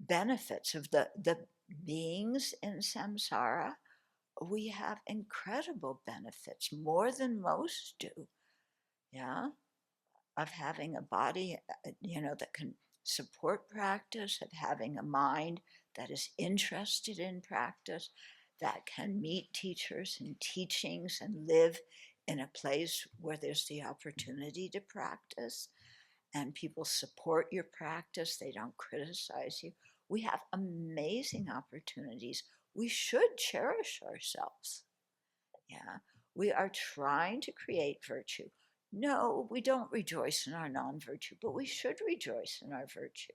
[SPEAKER 1] benefits of the beings in samsara. We have incredible benefits, more than most do. Yeah, of having a body, that can support practice, of having a mind that is interested in practice, that can meet teachers and teachings and live in a place where there's the opportunity to practice and people support your practice, they don't criticize you. We have amazing opportunities. We should cherish ourselves. Yeah, we are trying to create virtue. No, we don't rejoice in our non-virtue, but we should rejoice in our virtue.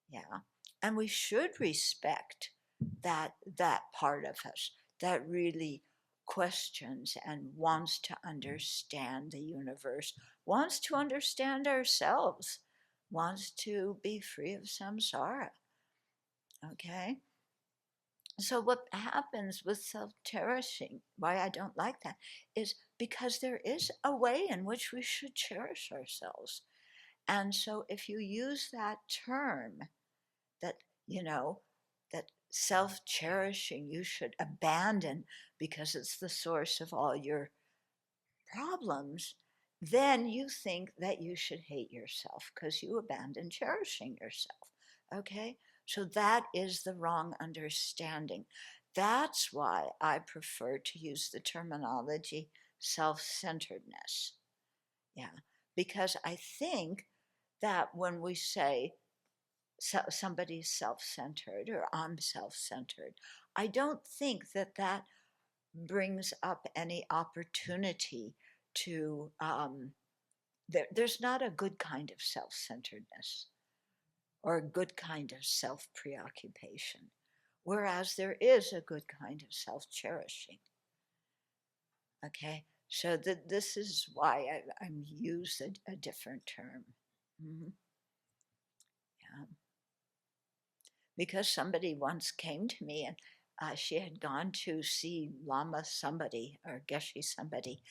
[SPEAKER 1] Yeah, and we should respect that part of us that really questions and wants to understand the universe, wants to understand ourselves, wants to be free of samsara. Okay? So, what happens with self cherishing, why I don't like that, is because there is a way in which we should cherish ourselves. And so, if you use that term, that, you know, that self cherishing you should abandon because it's the source of all your problems, then you think that you should hate yourself because you abandon cherishing yourself. Okay? So that is the wrong understanding. That's why I prefer to use the terminology self-centeredness. Yeah, because I think that when we say somebody's self-centered or I'm self-centered, I don't think that brings up any opportunity to there's not a good kind of self-centeredness or a good kind of self-preoccupation, whereas there is a good kind of self-cherishing. Okay, so this is why I'm used a different term. Mm-hmm. Yeah. Because somebody once came to me and she had gone to see Lama somebody or Geshe somebody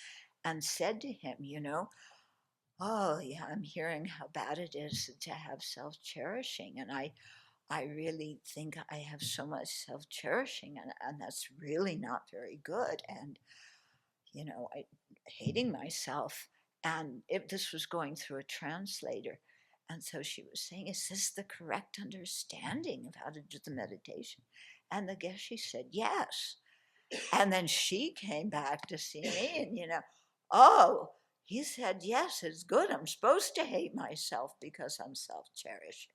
[SPEAKER 1] and said to him, oh yeah, I'm hearing how bad it is to have self-cherishing, and I really think I have so much self-cherishing, and that's really not very good, and I hating myself, and this was going through a translator, and so she was saying, is this the correct understanding of how to do the meditation? And the Geshe said yes. And then she came back to see me, and oh, he said, yes, it's good. I'm supposed to hate myself because I'm self-cherishing.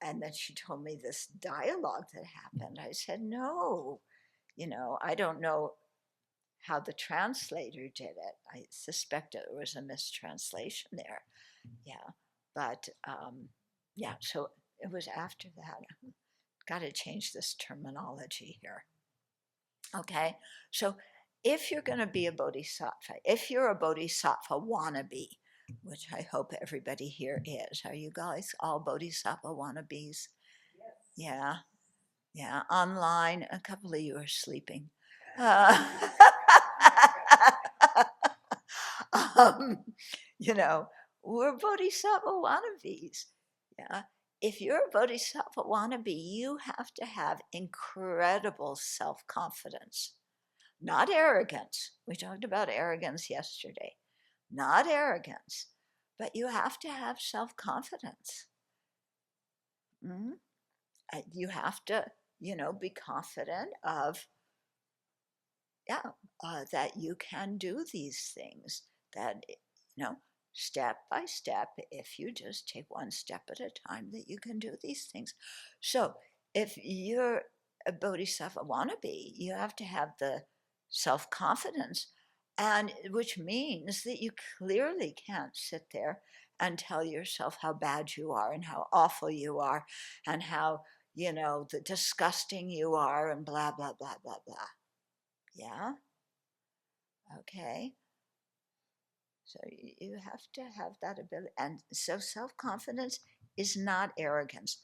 [SPEAKER 1] And then she told me this dialogue that happened. I said, no, I don't know how the translator did it. I suspect it was a mistranslation there. Yeah. But yeah, so it was after that. Got to change this terminology here. Okay, so if you're going to be a bodhisattva, if you're a bodhisattva wannabe, which I hope everybody here is, are you guys all bodhisattva wannabes? Yes. Yeah, yeah. Online, a couple of you are sleeping. Uh, um, we're bodhisattva wannabes. Yeah. If you're a bodhisattva wannabe, you have to have incredible self-confidence. Not arrogance. We talked about arrogance yesterday. Not arrogance, but you have to have self-confidence. Mm-hmm. You have to, be confident of, yeah, that you can do these things. That, step by step, if you just take one step at a time, that you can do these things. So if you're a bodhisattva wannabe, you have to have the self-confidence, and which means that you clearly can't sit there and tell yourself how bad you are and how awful you are and how, the disgusting you are and blah, blah, blah, blah, blah. Yeah? Okay. So you have to have that ability. And so self-confidence is not arrogance.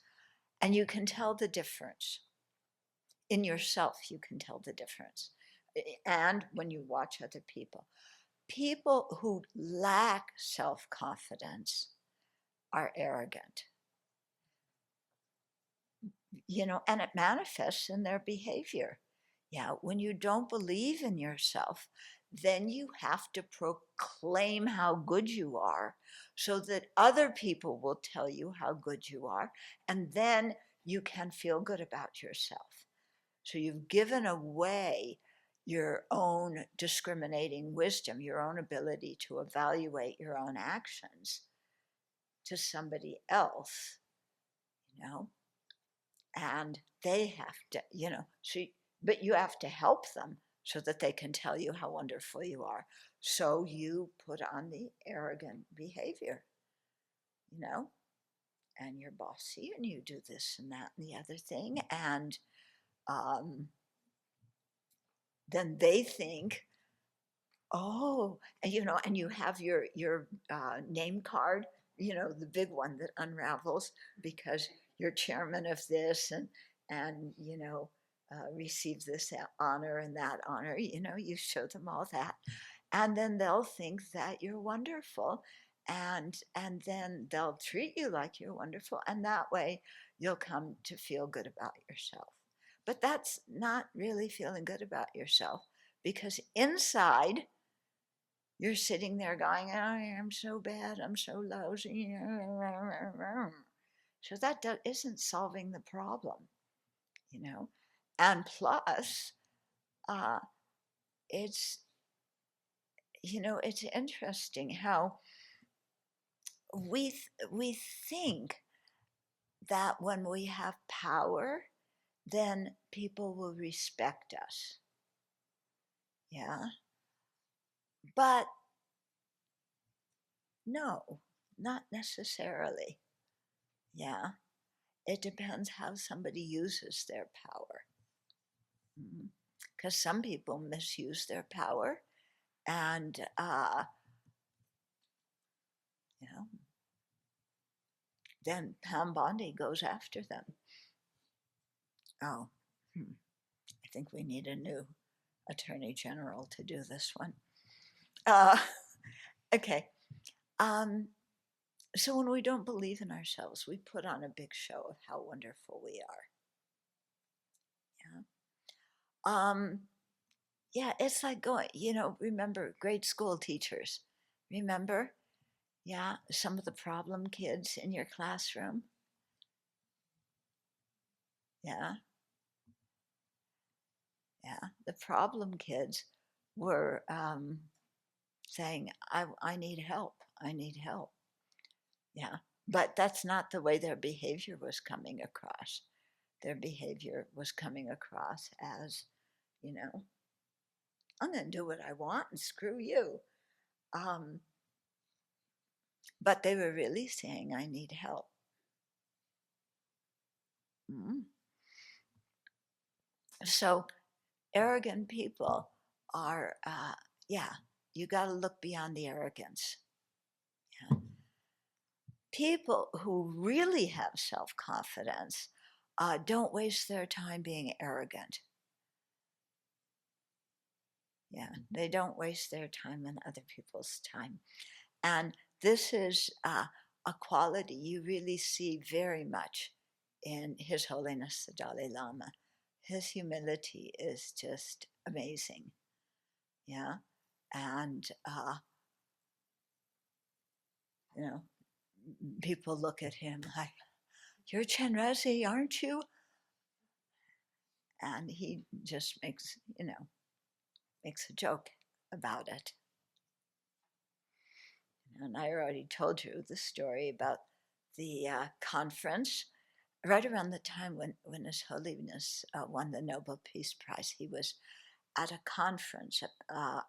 [SPEAKER 1] And you can tell the difference. In yourself, you can tell the difference. And when you watch other people. People who lack self-confidence are arrogant. And it manifests in their behavior. Yeah, when you don't believe in yourself, then you have to proclaim how good you are so that other people will tell you how good you are, and then you can feel good about yourself. So you've given away your own discriminating wisdom, your own ability to evaluate your own actions to somebody else, and they have to, but you have to help them so that they can tell you how wonderful you are. So you put on the arrogant behavior, and you're bossy and you do this and that and the other thing. And then they think, oh, and you have your name card, the big one that unravels because you're chairman of this and receive this honor and that honor. You show them all that, and then they'll think that you're wonderful, and then they'll treat you like you're wonderful, and that way you'll come to feel good about yourself. But that's not really feeling good about yourself, because inside you're sitting there going, oh, I'm so bad, I'm so lousy. So that isn't solving the problem, And plus, it's, it's interesting how we think that when we have power, then people will respect us. Yeah. But no, not necessarily. Yeah. It depends how somebody uses their power. Because some people misuse their power, and then Pam Bondi goes after them. Oh, I think we need a new attorney general to do this one. Okay. So when we don't believe in ourselves, we put on a big show of how wonderful we are. Yeah. It's like going, remember grade school teachers. Remember? Yeah, some of the problem kids in your classroom. Yeah. Yeah. The problem kids were saying, I need help. I need help. Yeah. But that's not the way their behavior was coming across. Their behavior was coming across as, I'm going to do what I want and screw you. But they were really saying, I need help. So arrogant people are, you got to look beyond the arrogance. Yeah. People who really have self-confidence don't waste their time being arrogant. Yeah, they don't waste their time and other people's time. And this is a quality you really see very much in His Holiness the Dalai Lama. His humility is just amazing. Yeah. And, people look at him like, you're Chenrezig, aren't you? And he just makes a joke about it. And I already told you the story about the conference right around the time when His Holiness won the Nobel Peace Prize. He was at a conference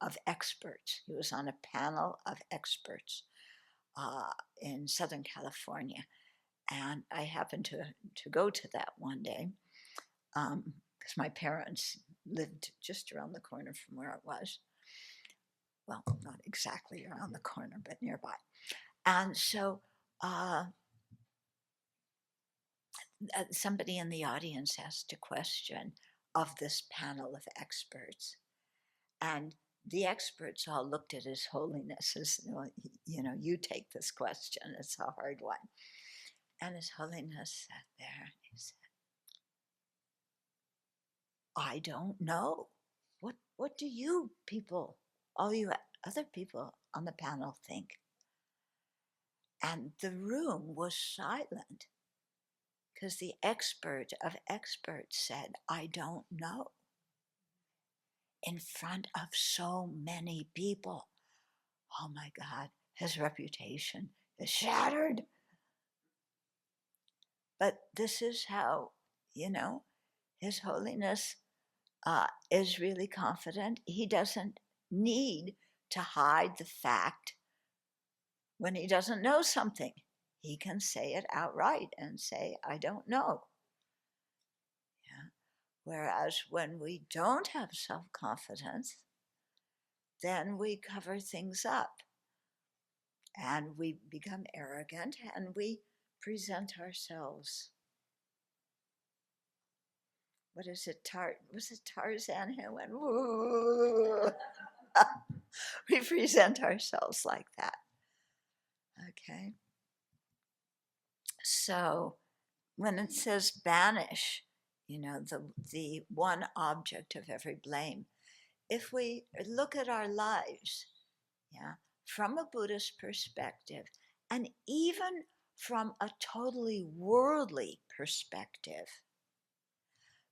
[SPEAKER 1] of experts. He was on a panel of experts in Southern California. And I happened to go to that one day because my parents lived just around the corner from where it was. Well, not exactly around the corner, but nearby. And so somebody in the audience asked a question of this panel of experts. And the experts all looked at His Holiness as, you take this question, it's a hard one. And His Holiness sat there and he said, I don't know. What do you people, all you other people on the panel, think? And the room was silent because the expert of experts said, I don't know, in front of so many people. Oh my God, his reputation is shattered. But this is how, His Holiness is really confident. He doesn't need to hide the fact when he doesn't know something. He can say it outright and say, I don't know. Yeah. Whereas when we don't have self-confidence, then we cover things up and we become arrogant and we present ourselves. What is it? Was it Tarzan who went, woo? We present ourselves like that. Okay. So when it says banish, the one object of every blame, if we look at our lives, from a Buddhist perspective, and even from a totally worldly perspective,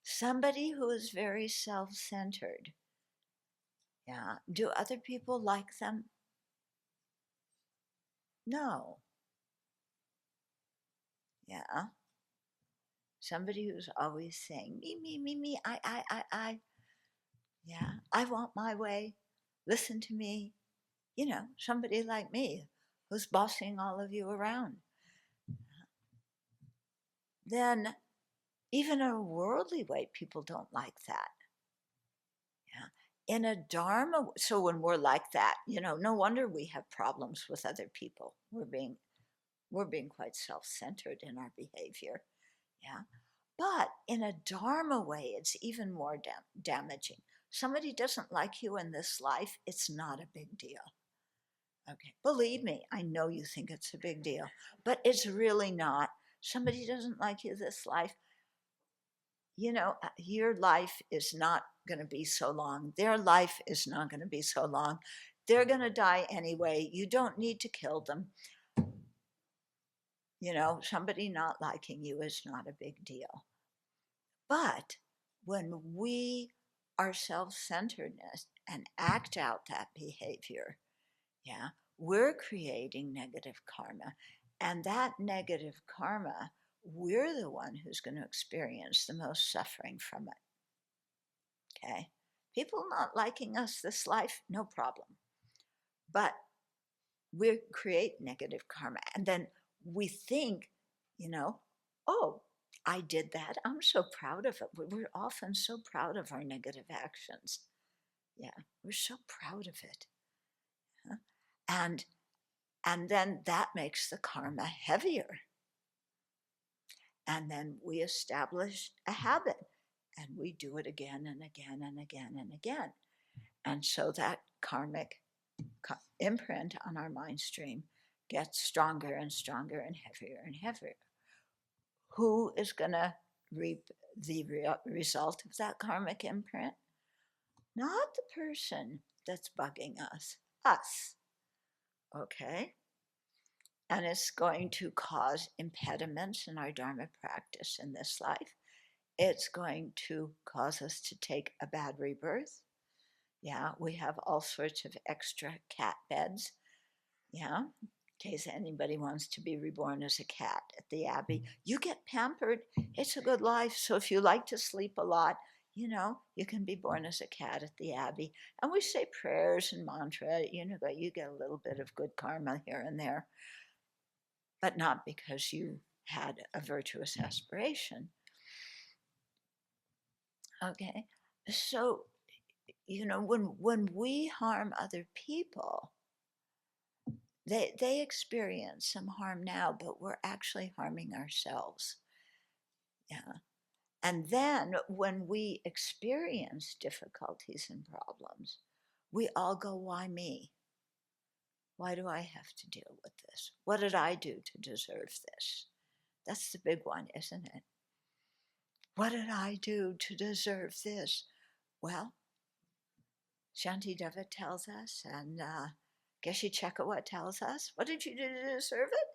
[SPEAKER 1] somebody who is very self-centered, do other people like them? No. Yeah. Somebody who's always saying, me, I. Yeah, I want my way. Listen to me. Somebody like me who's bossing all of you around. Then, even in a worldly way, people don't like that. Yeah. In a Dharma, so when we're like that, no wonder we have problems with other people. We're being quite self-centered in our behavior. Yeah. But in a Dharma way, it's even more damaging. Somebody doesn't like you in this life, it's not a big deal. Okay, believe me, I know you think it's a big deal, but it's really not. Somebody doesn't like you this life, your life is not going to be so long. Their life is not going to be so long. They're going to die anyway. You don't need to kill them. Somebody not liking you is not a big deal. But when we are self-centeredness and act out that behavior, we're creating negative karma. And that negative karma, we're the one who's going to experience the most suffering from it. Okay? People not liking us this life, no problem. But we create negative karma. And then we think, oh, I did that. I'm so proud of it. We're often so proud of our negative actions. Yeah, we're so proud of it. And then that makes the karma heavier. And then we establish a habit and we do it again and again and again and again. And so that karmic imprint on our mind stream gets stronger and stronger and heavier and heavier. Who is going to reap the result of that karmic imprint? Not the person that's bugging us. Okay? And it's going to cause impediments in our Dharma practice in this life. It's going to cause us to take a bad rebirth. Yeah, we have all sorts of extra cat beds. Yeah, in case anybody wants to be reborn as a cat at the Abbey. You get pampered. It's a good life. So if you like to sleep a lot, You know, you can be born as a cat at the Abbey, and we say prayers and mantra, you know, but you get a little bit of good karma here and there, but not because you had a virtuous aspiration. Okay, so, you know, when we harm other people, they experience some harm now, but we're actually harming ourselves. Yeah. And then when we experience difficulties and problems, we all go, why me? Why do I have to deal with this? What did I do to deserve this? That's the big one, isn't it? What did I do to deserve this? Well, Shantideva tells us, and Geshe Chekawat tells us, what did you do to deserve it?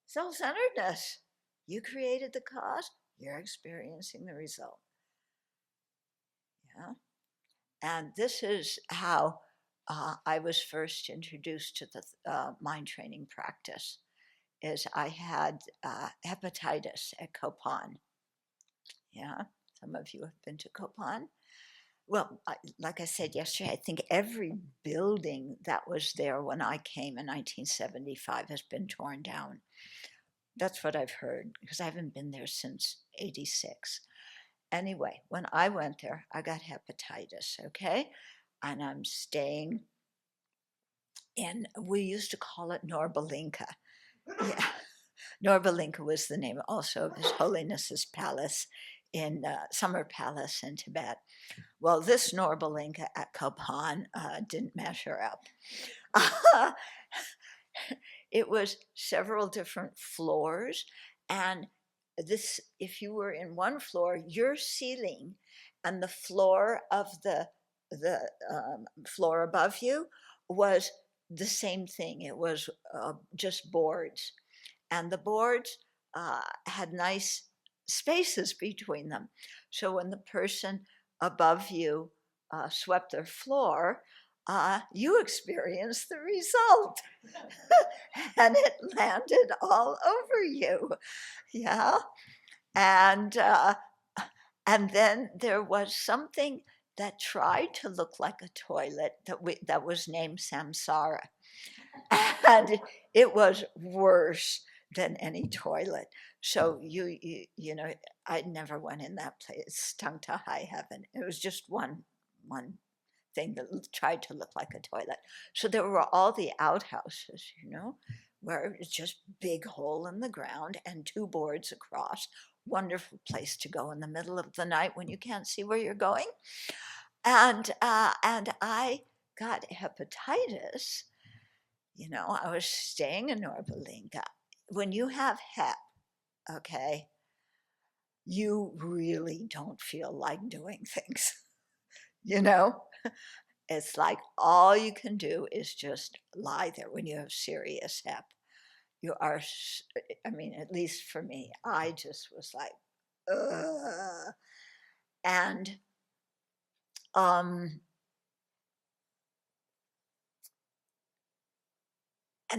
[SPEAKER 1] Self-centeredness. You created the cause, you're experiencing the result. Yeah. And this is how I was first introduced to the mind training practice. Is I had hepatitis at Kopan. Yeah, some of you have been to Kopan. Well, like I said yesterday, I think every building that was there when I came in 1975 has been torn down. That's what I've heard, because I haven't been there since '86. Anyway, when I went there, I got hepatitis, okay? And I'm staying in, we used to call it Norbalinka. Yeah, Norbalinka was the name also of His Holiness's palace in Summer Palace in Tibet. Well, this Norbalinka at Kopan didn't measure up. It was several different floors, and this, if you were in one floor, your ceiling and the floor of the floor above you was the same thing. It was just boards, and the boards had nice spaces between them. So when the person above you swept their floor, you experienced the result. And it landed all over you. Yeah. And then there was something that tried to look like a toilet that was named Samsara. And it was worse than any toilet. So you know, I never went in that place. It stunk to high heaven. It was just one thing that tried to look like a toilet. So there were all the outhouses, you know, where it's just big hole in the ground and two boards across. Wonderful place to go in the middle of the night when you can't see where you're going. And I got hepatitis. You know, I was staying in Norbalinka. When you have hep, okay, you really don't feel like doing things. You know, it's like all you can do is just lie there when you have serious hep. You are, I mean, at least for me, I just was like, ugh. And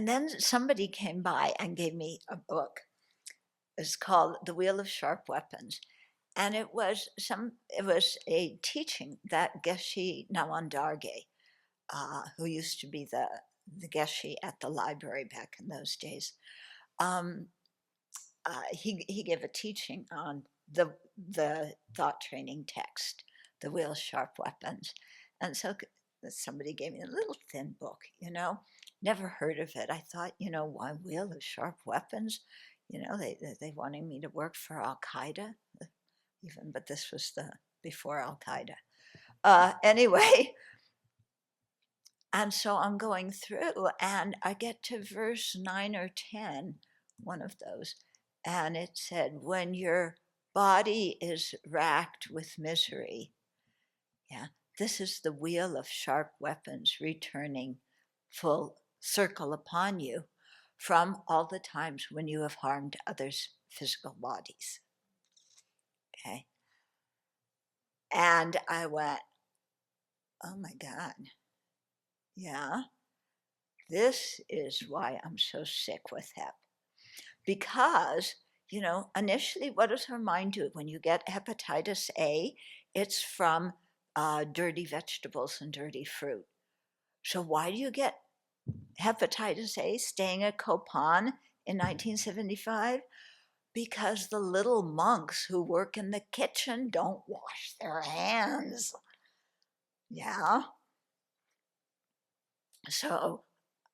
[SPEAKER 1] then somebody came by and gave me a book. It's called The Wheel of Sharp Weapons. And it was a teaching that Geshe Nawandarge, who used to be the Geshe at the library back in those days, he gave a teaching on the thought training text, The Wheel of Sharp Weapons. And so somebody gave me a little thin book, you know, never heard of it. I thought, you know, why Wheel of Sharp Weapons? You know, they wanting me to work for Al Qaeda, even, but this was before Al Qaeda. Anyway, and so I'm going through, and I get to verse 9 or 10, one of those, and it said, when your body is racked with misery, yeah, this is the wheel of sharp weapons returning full circle upon you from all the times when you have harmed others' physical bodies. Okay. And I went, oh my God, yeah, this is why I'm so sick with hep. Because initially, what does her mind do? When you get hepatitis A, it's from dirty vegetables and dirty fruit. So why do you get hepatitis A staying at Copan in 1975? Because the little monks who work in the kitchen don't wash their hands. Yeah. So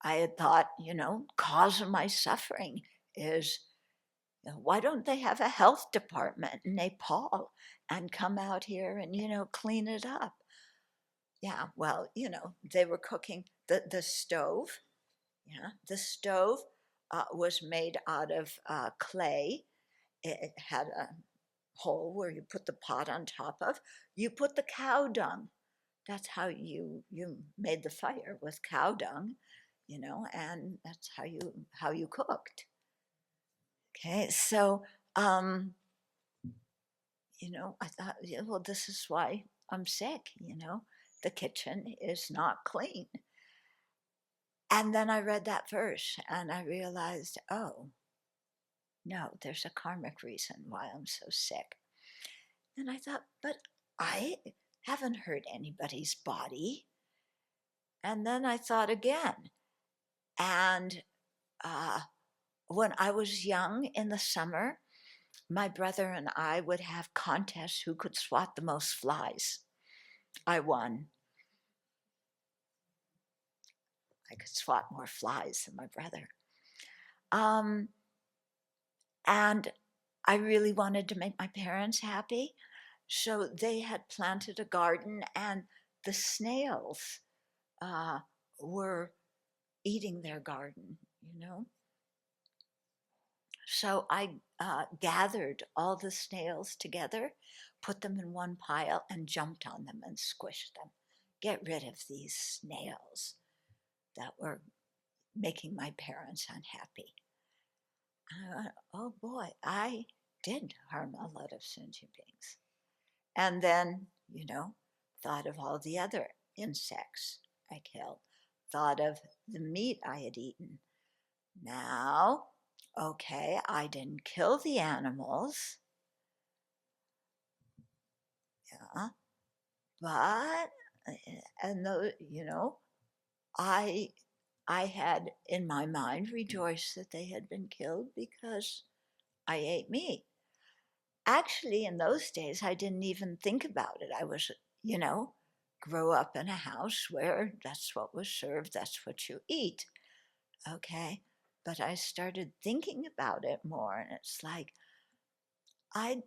[SPEAKER 1] I had thought, cause of my suffering is, why don't they have a health department in Nepal and come out here and, clean it up? Yeah, well, they were cooking the stove. Yeah, the stove was made out of clay. It had a hole where you put the pot on top of. You put the cow dung. That's how you made the fire, with cow dung, and that's how you cooked. Okay, so I thought, well, this is why I'm sick. The kitchen is not clean. And then I read that verse and I realized, oh, no, there's a karmic reason why I'm so sick. And I thought, but I haven't hurt anybody's body. And then I thought again. And when I was young in the summer, my brother and I would have contests who could swat the most flies. I won. I could swat more flies than my brother. And I really wanted to make my parents happy. So they had planted a garden, and the snails were eating their garden, So I gathered all the snails together, put them in one pile, and jumped on them and squished them. Get rid of these snails that were making my parents unhappy. Oh boy, I did harm a lot of sentient beings. And then, thought of all the other insects I killed, thought of the meat I had eaten. Now, okay, I didn't kill the animals. Yeah, but, and though, I had in my mind rejoiced that they had been killed because I ate meat. Actually, in those days, I didn't even think about it. I was, grew up in a house where that's what was served, that's what you eat. Okay. But I started thinking about it more, and it's like, I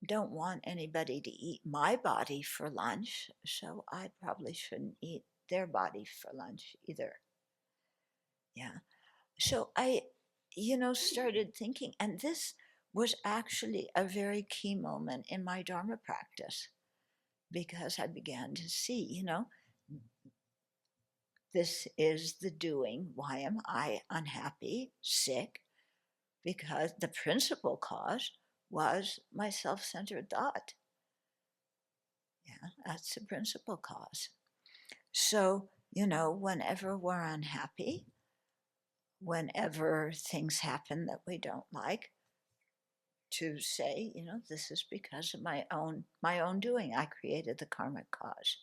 [SPEAKER 1] don't want anybody to eat my body for lunch, so I probably shouldn't eat their body for lunch either. Yeah. So I, started thinking, and this was actually a very key moment in my Dharma practice, because I began to see, this is the doing. Why am I unhappy, sick? Because the principal cause was my self-centered thought. Yeah, that's the principal cause. So, whenever we're unhappy, whenever things happen that we don't like, to say, this is because of my own doing. I created the karmic cause.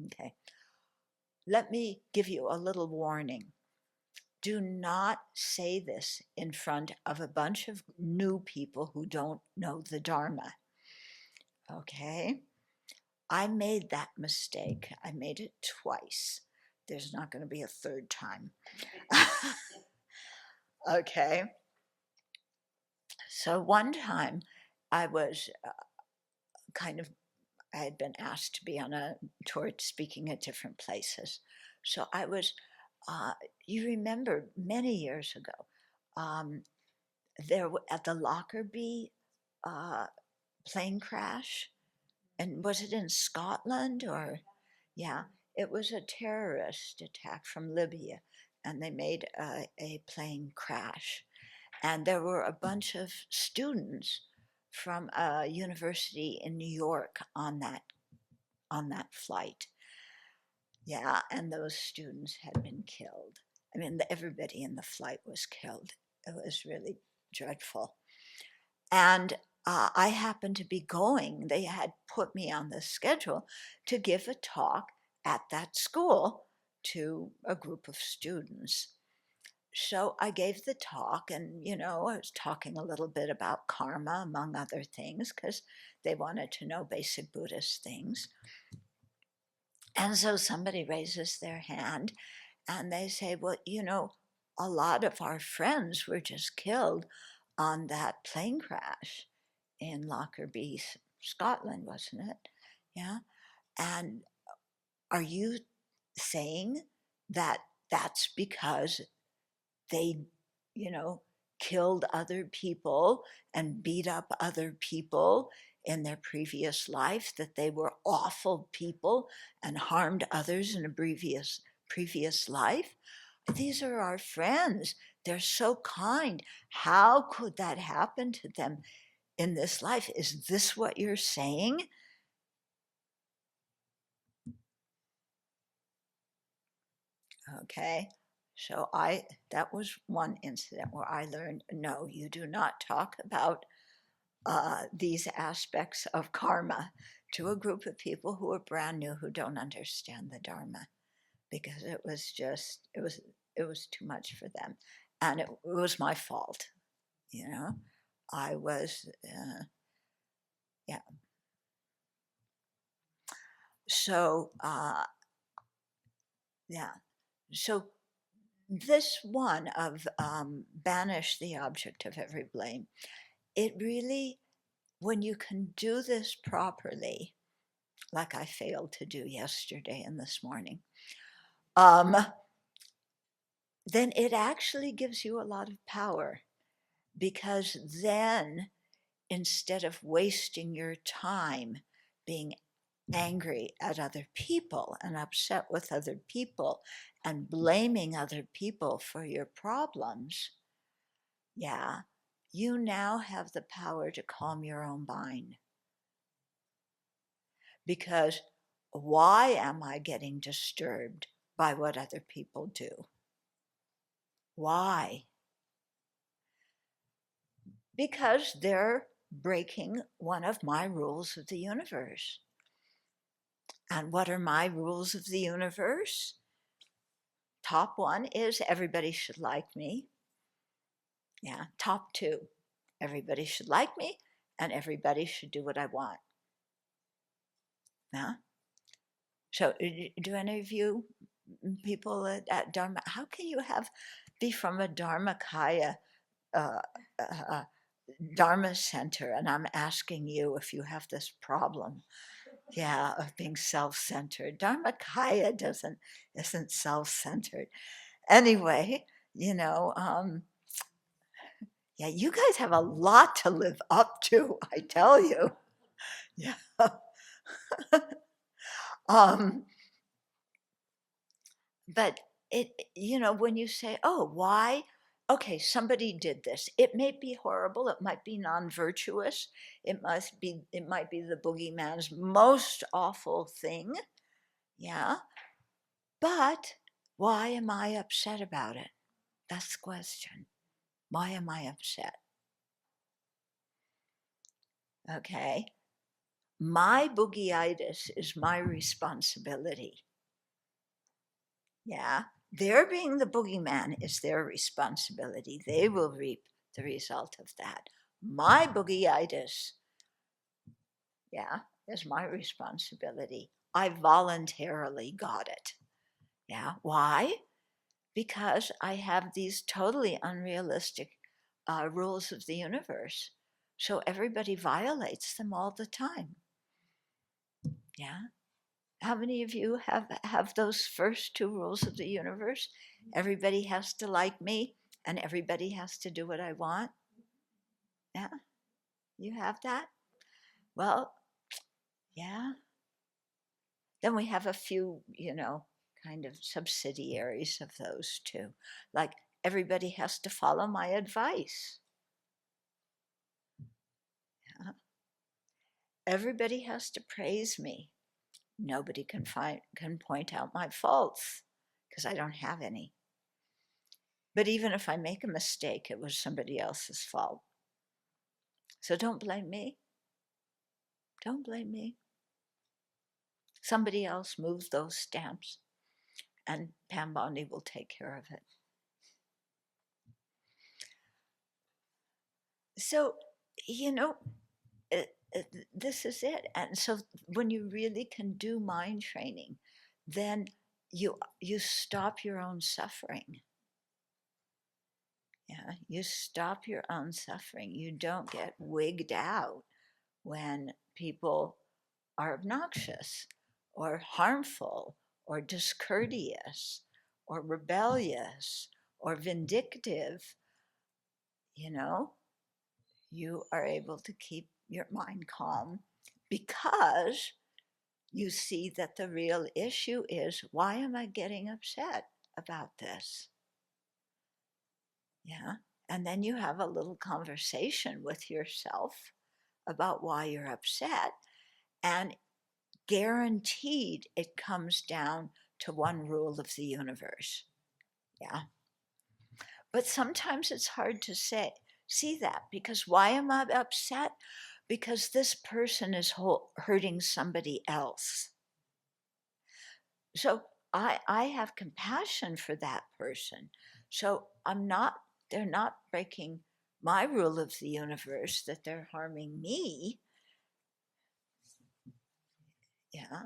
[SPEAKER 1] Okay. Let me give you a little warning. Do not say this in front of a bunch of new people who don't know the Dharma. Okay? I made that mistake. I made it twice. There's not going to be a third time. Okay? So one time I was I had been asked to be on a tour speaking at different places. So I was, you remember many years ago, there at the Lockerbie plane crash, and was it in Scotland or, yeah, it was a terrorist attack from Libya, and they made a plane crash, and there were a bunch of students from a university in New York on that flight. Yeah, and those students had been killed. I mean, everybody in the flight was killed. It was really dreadful. And I happened to be going. They had put me on the schedule to give a talk at that school to a group of students. So I gave the talk, and I was talking a little bit about karma, among other things, because they wanted to know basic Buddhist things. And so somebody raises their hand and they say, well, a lot of our friends were just killed on that plane crash in Lockerbie, Scotland, wasn't it? Yeah. And are you saying that that's because they, killed other people and beat up other people in their previous life, that they were awful people and harmed others in a previous life? These are our friends. They're so kind. How could that happen to them in this life? Is this what you're saying? Okay. So that was one incident where I learned, no, you do not talk about these aspects of karma to a group of people who are brand new, who don't understand the Dharma, because it was too much for them. And it was my fault. I was, yeah. So, yeah. So this one of banish the object of every blame, it really, when you can do this properly, like I failed to do yesterday and this morning, then it actually gives you a lot of power, because then instead of wasting your time being angry at other people and upset with other people and blaming other people for your problems, yeah, you now have the power to calm your own mind. Because why am I getting disturbed by what other people do? Why? Because they're breaking one of my rules of the universe. And what are my rules of the universe? Top one is everybody should like me. Yeah. Top two, everybody should like me and everybody should do what I want. Yeah. So do any of you people at Dharma, how can you be from a Dharmakaya uh, uh, Dharma center, and I'm asking you if you have this problem, yeah, of being self-centered? Dharmakaya isn't self-centered. Anyway, yeah, you guys have a lot to live up to, I tell you. Yeah. um, but when you say, oh, why? Okay, somebody did this. It may be horrible. It might be non-virtuous. It might be the boogeyman's most awful thing. Yeah. But why am I upset about it? That's the question. Why am I upset? Okay. My boogyitis is my responsibility. Yeah. Their being the boogeyman is their responsibility. They will reap the result of that. My boogyitis, yeah, is my responsibility. I voluntarily got it. Yeah. Why? Because I have these totally unrealistic rules of the universe. So everybody violates them all the time. Yeah. How many of you have those first two rules of the universe? Everybody has to like me and everybody has to do what I want. Yeah. You have that? Well, yeah. Then we have a few, kind of subsidiaries of those two. Like everybody has to follow my advice. Yeah. Everybody has to praise me. Nobody can point out my faults because I don't have any. But even if I make a mistake, it was somebody else's fault. So don't blame me. Don't blame me. Somebody else moves those stamps, and Pam Bondi will take care of it. So, this is it. And so when you really can do mind training, then you stop your own suffering. Yeah, you stop your own suffering. You don't get wigged out when people are obnoxious or harmful or discourteous or rebellious or vindictive. You are able to keep your mind calm because you see that the real issue is, why am I getting upset about this? Yeah. And then you have a little conversation with yourself about why you're upset, and guaranteed it comes down to one rule of the universe. Yeah. But sometimes it's hard to see that, because why am I upset? Because this person is hurting somebody else. So I have compassion for that person. So they're not breaking my rule of the universe that they're harming me. Yeah.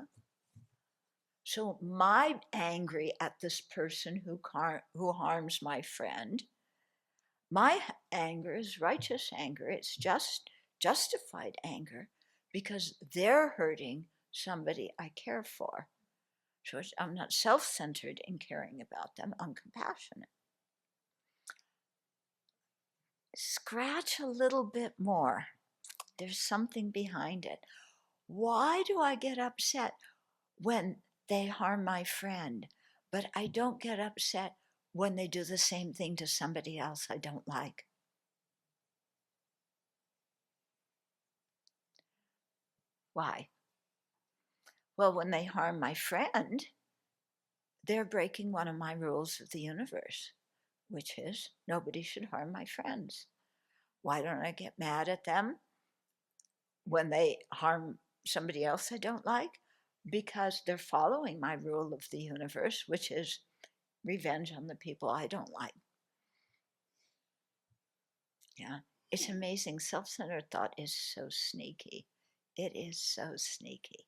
[SPEAKER 1] So my angry at this person who harms my friend, my anger is righteous anger. It's justified anger, because they're hurting somebody I care for. So I'm not self-centered in caring about them. I'm compassionate. Scratch a little bit more. There's something behind it. Why do I get upset when they harm my friend, but I don't get upset when they do the same thing to somebody else I don't like? Why? Well, when they harm my friend, they're breaking one of my rules of the universe, which is nobody should harm my friends. Why don't I get mad at them when they harm somebody else I don't like? Because they're following my rule of the universe, which is revenge on the people I don't like. Yeah, it's amazing. Self-centered thought is so sneaky. It is so sneaky.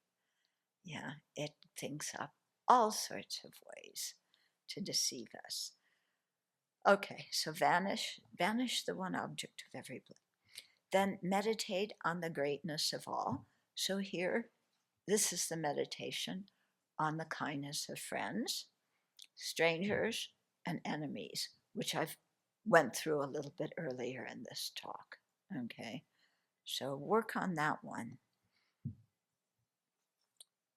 [SPEAKER 1] Yeah, it thinks up all sorts of ways to deceive us. Okay, so banish the one object of every bliss. Then meditate on the greatness of all. So here, this is the meditation on the kindness of friends, strangers, and enemies, which I've went through a little bit earlier in this talk. Okay, so work on that one.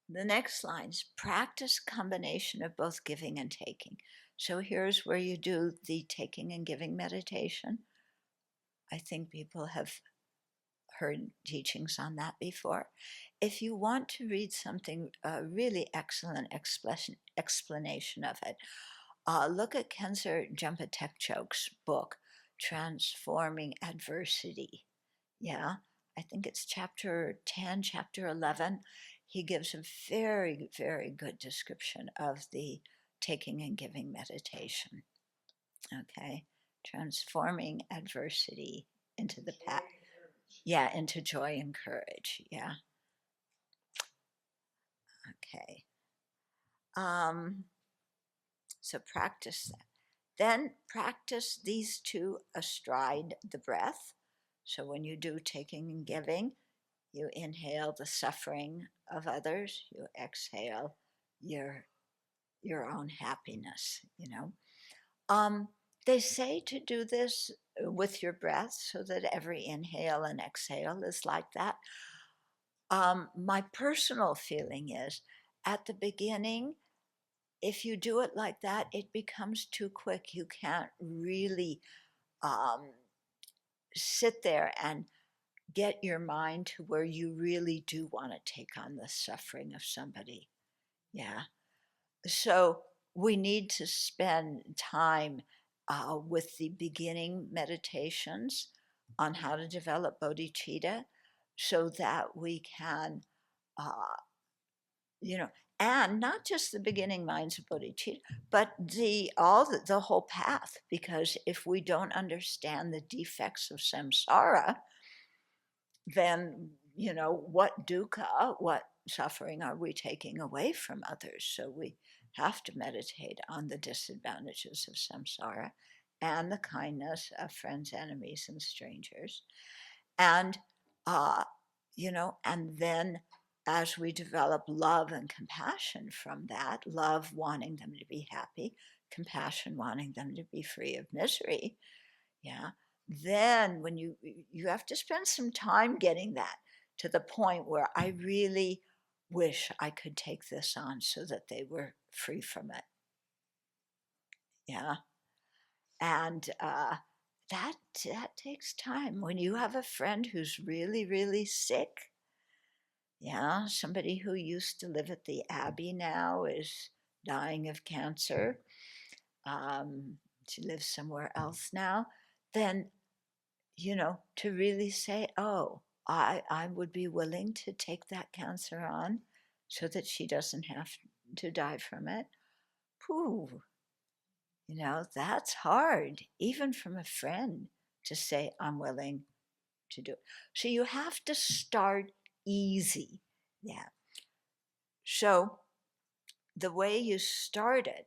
[SPEAKER 1] The next lines: practice combination of both giving and taking. So here's where you do the taking and giving meditation. I think people have heard teachings on that before. If you want to read something, a really excellent explanation of it, look at Khenzer Jumpa Tekchok's book, Transforming Adversity. Yeah, I think it's chapter 10, chapter 11. He gives a very, very good description of the taking and giving meditation. Okay, transforming adversity into the path. Yeah, into joy and courage. Yeah. Okay. So practice that. Then practice these two astride the breath. So when you do taking and giving, you inhale the suffering of others, you exhale your own happiness, They say to do this with your breath so that every inhale and exhale is like that. My personal feeling is, at the beginning, if you do it like that, it becomes too quick. You can't really um, sit there and get your mind to where you really do want to take on the suffering of somebody. Yeah. So we need to spend time with the beginning meditations, on how to develop bodhicitta so that we can, you know, and not just the beginning minds of bodhicitta, but the whole path. Because if we don't understand the defects of samsara, then what dukkha, what suffering are we taking away from others? So we have to meditate on the disadvantages of samsara and the kindness of friends, enemies, and strangers. And and then as we develop love and compassion from that, love wanting them to be happy, compassion wanting them to be free of misery, yeah, then when you have to spend some time getting that to the point where I really wish I could take this on so that they were free from it. Yeah. And that takes time. When you have a friend who's really, really sick, yeah, somebody who used to live at the Abbey now is dying of cancer. She lives somewhere else now. Then, to really say, oh, I would be willing to take that cancer on so that she doesn't have to die from it. Pooh, that's hard, even from a friend, to say, I'm willing to do it. So you have to start easy. Yeah. So the way you start it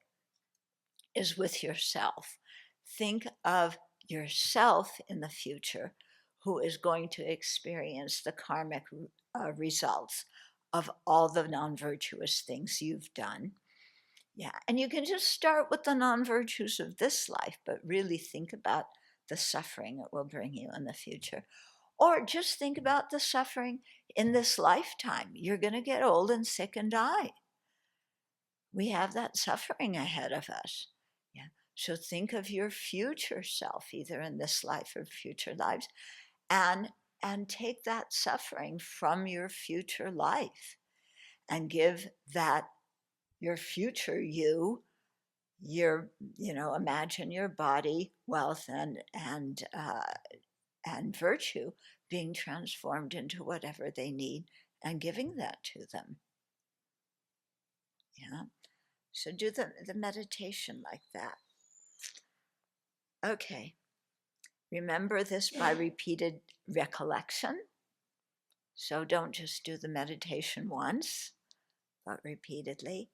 [SPEAKER 1] is with yourself. Think of yourself in the future who is going to experience the karmic results of all the non-virtuous things you've done. Yeah, and you can just start with the non-virtues of this life, but really think about the suffering it will bring you in the future. Or just think about the suffering in this lifetime. You're going to get old and sick and die. We have that suffering ahead of us. Yeah. So think of your future self, either in this life or future lives, and take that suffering from your future life and give that your future you imagine your body, wealth, and virtue being transformed into whatever they need and giving that to them. Yeah. So do the meditation like that. Okay. Remember this by repeated recollection. So don't just do the meditation once, but repeatedly.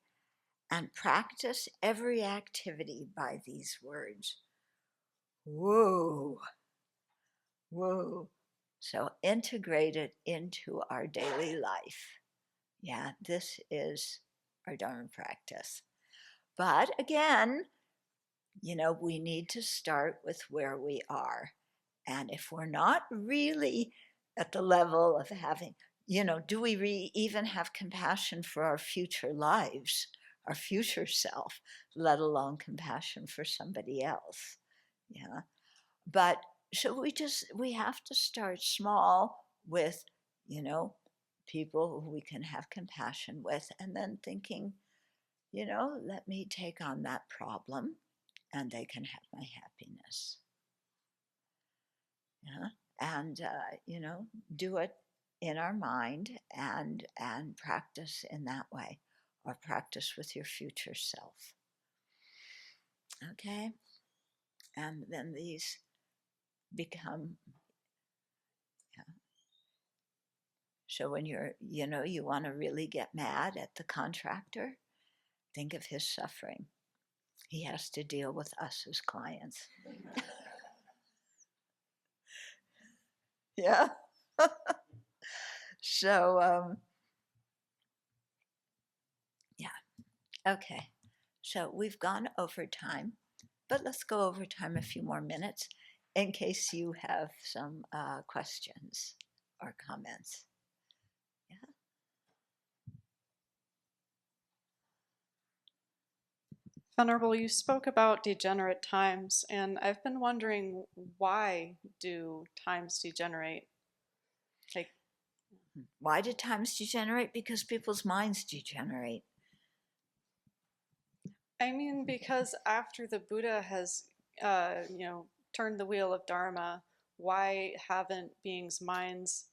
[SPEAKER 1] And practice every activity by these words. Whoa. Whoa. So integrate it into our daily life. Yeah, this is our Dharma practice. But again, we need to start with where we are. And if we're not really at the level of having, do we even have compassion for our future lives, our future self, let alone compassion for somebody else? Yeah. But so we have to start small with, people who we can have compassion with, and then thinking, let me take on that problem and they can have my happiness. Yeah. And, do it in our mind and practice in that way, or practice with your future self. Okay. And then these become, yeah. So when you want to really get mad at the contractor, think of his suffering. He has to deal with us as clients. Yeah. So, yeah. Okay. So we've gone over time, but let's go over time a few more minutes in case you have some questions or comments. Yeah.
[SPEAKER 2] Venerable, you spoke about degenerate times, and I've been wondering, why do times degenerate? Like,
[SPEAKER 1] why do times degenerate? Because people's minds degenerate.
[SPEAKER 2] I mean, because after the Buddha has, turned the wheel of Dharma, why haven't beings' minds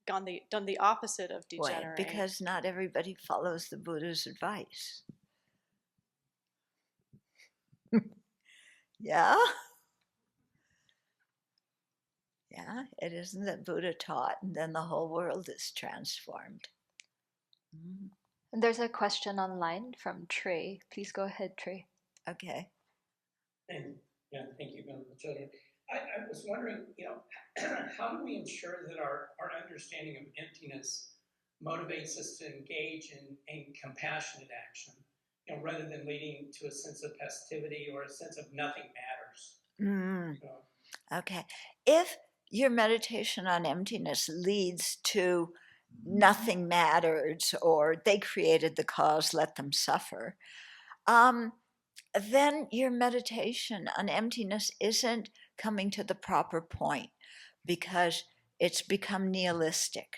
[SPEAKER 2] done the opposite of degenerate?
[SPEAKER 1] Why? Because not everybody follows the Buddha's advice. Yeah? Yeah, it isn't that Buddha taught and then the whole world is transformed. Mm.
[SPEAKER 3] And there's a question online from Trey. Please go ahead, Trey.
[SPEAKER 1] Okay.
[SPEAKER 4] And yeah, thank you, Venerable Chodron. I was wondering, how do we ensure that our understanding of emptiness motivates us to engage in compassionate action, rather than leading to a sense of passivity or a sense of nothing matters?
[SPEAKER 1] Mm. Okay. If your meditation on emptiness leads to nothing matters or they created the cause, let them suffer, then your meditation on emptiness isn't coming to the proper point because it's become nihilistic.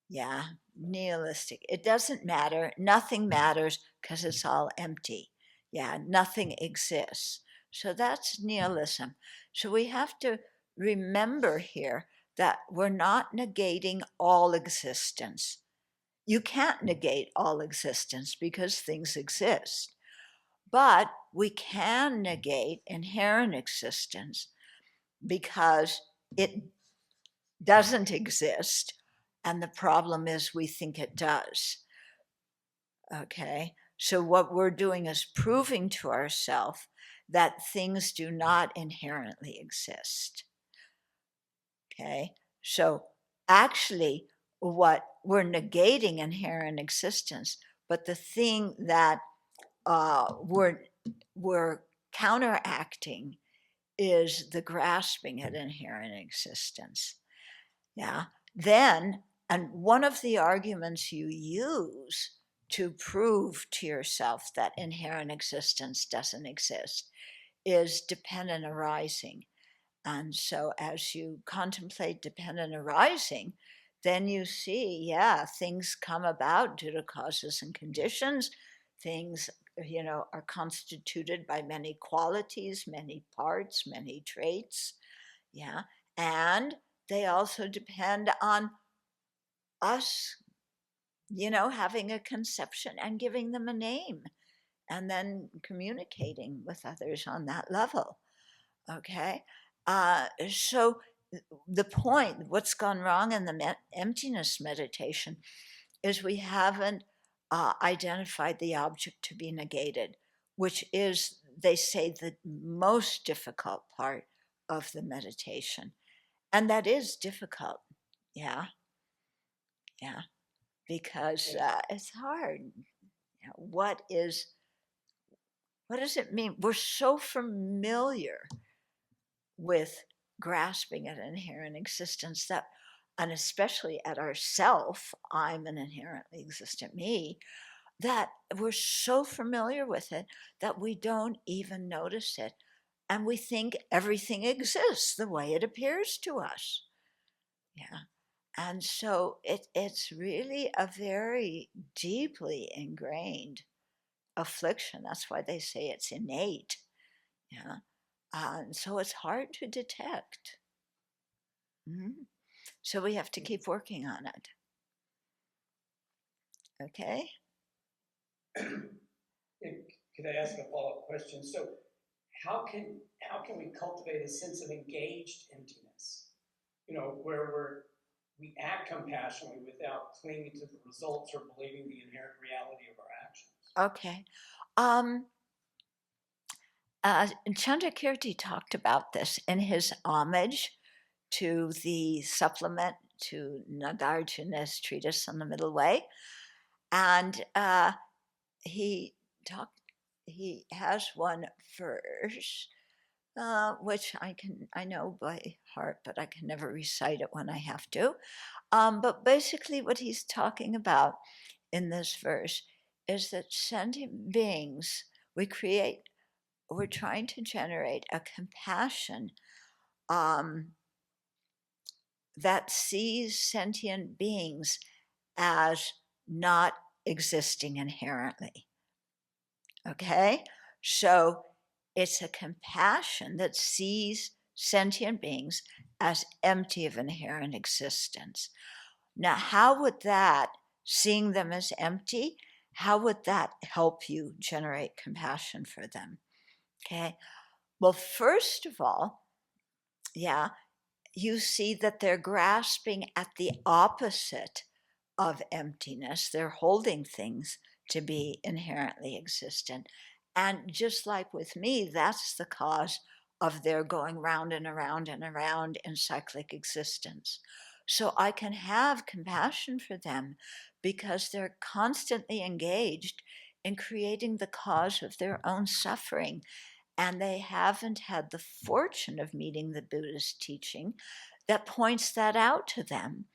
[SPEAKER 1] Yeah, nihilistic. It doesn't matter. Nothing matters because it's all empty. Yeah, nothing exists. So that's nihilism. So we have to remember here that we're not negating all existence. You can't negate all existence because things exist. But we can negate inherent existence because it doesn't exist. And the problem is we think it does. Okay. So what we're doing is proving to ourselves that things do not inherently exist. Okay. So actually, what we're negating inherent existence, but the thing that we're counteracting is the grasping at inherent existence. Yeah. Then, and one of the arguments you use to prove to yourself that inherent existence doesn't exist is dependent arising. And so as you contemplate dependent arising, then you see, yeah, things come about due to causes and conditions. Things, are constituted by many qualities, many parts, many traits. Yeah. And they also depend on us, having a conception and giving them a name and then communicating with others on that level. Okay. So the point, what's gone wrong in the emptiness meditation is we haven't identified the object to be negated, which is, they say, the most difficult part of the meditation. And that is difficult. Yeah. Yeah. Because it's hard. What does it mean? We're so familiar with grasping at inherent existence that, and especially at ourself, I'm an inherently existent me, that we're so familiar with it that we don't even notice it. And we think everything exists the way it appears to us. Yeah. And so it's really a very deeply ingrained affliction. That's why they say it's innate. Yeah. And so it's hard to detect. Mm-hmm. So we have to keep working on it. Okay?
[SPEAKER 4] Could I ask a follow-up question? So how can we cultivate a sense of engaged emptiness? Where we act compassionately without clinging to the results or believing the inherent reality of our actions.
[SPEAKER 1] Okay. Chandrakirti talked about this in his homage to the supplement to Nagarjuna's treatise on the middle way. And he has one verse, which I know by heart, but I can never recite it when I have to. But basically what he's talking about in this verse is that sentient beings, we're trying to generate a compassion that sees sentient beings as not existing inherently. Okay? So it's a compassion that sees sentient beings as empty of inherent existence. Now, how would that, seeing them as empty, how would that help you generate compassion for them? Okay. Well, first of all, you see that they're grasping at the opposite of emptiness. They're holding things to be inherently existent. And just like with me, that's the cause of their going round and around and around in cyclic existence. So I can have compassion for them because they're constantly engaged in creating the cause of their own suffering. And they haven't had the fortune of meeting the Buddhist teaching that points that out to them.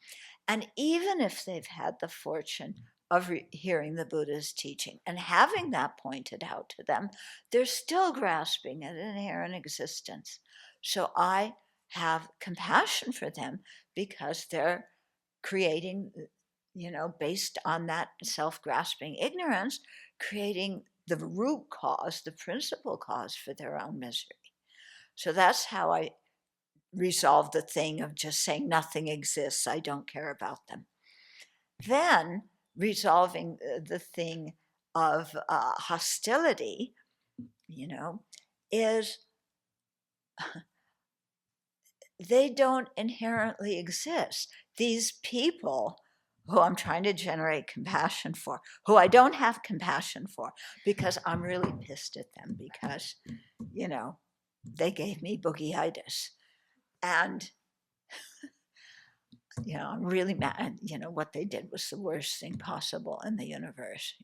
[SPEAKER 1] And even if they've had the fortune of hearing the Buddha's teaching and having that pointed out to them, they're still grasping at inherent existence. So I have compassion for them because they're creating, based on that self-grasping ignorance, creating the root cause, the principal cause for their own misery. So that's how I resolve the thing of just saying nothing exists, I don't care about them. Then resolving the thing of hostility, is they don't inherently exist. These people who I'm trying to generate compassion for, who I don't have compassion for because I'm really pissed at them because, they gave me boogyitis. And, I'm really mad. What they did was the worst thing possible in the universe,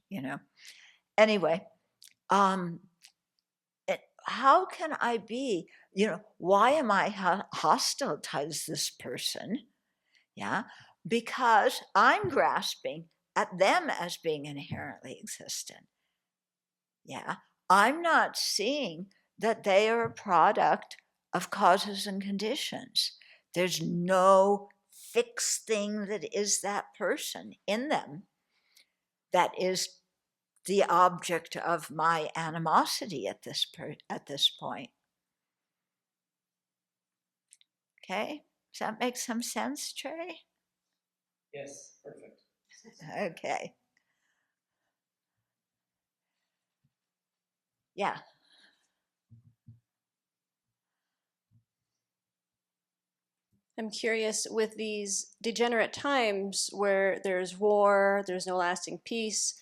[SPEAKER 1] Anyway, how can I be, why am I hostile towards this person? Yeah, because I'm grasping at them as being inherently existent. Yeah, I'm not seeing that they are a product of causes and conditions. There's no fixed thing that is that person in them that is the object of my animosity at this point. Okay, does that make some sense, Trey?
[SPEAKER 4] Yes, perfect.
[SPEAKER 1] Okay. Yeah.
[SPEAKER 5] I'm curious, with these degenerate times where there's war, there's no lasting peace,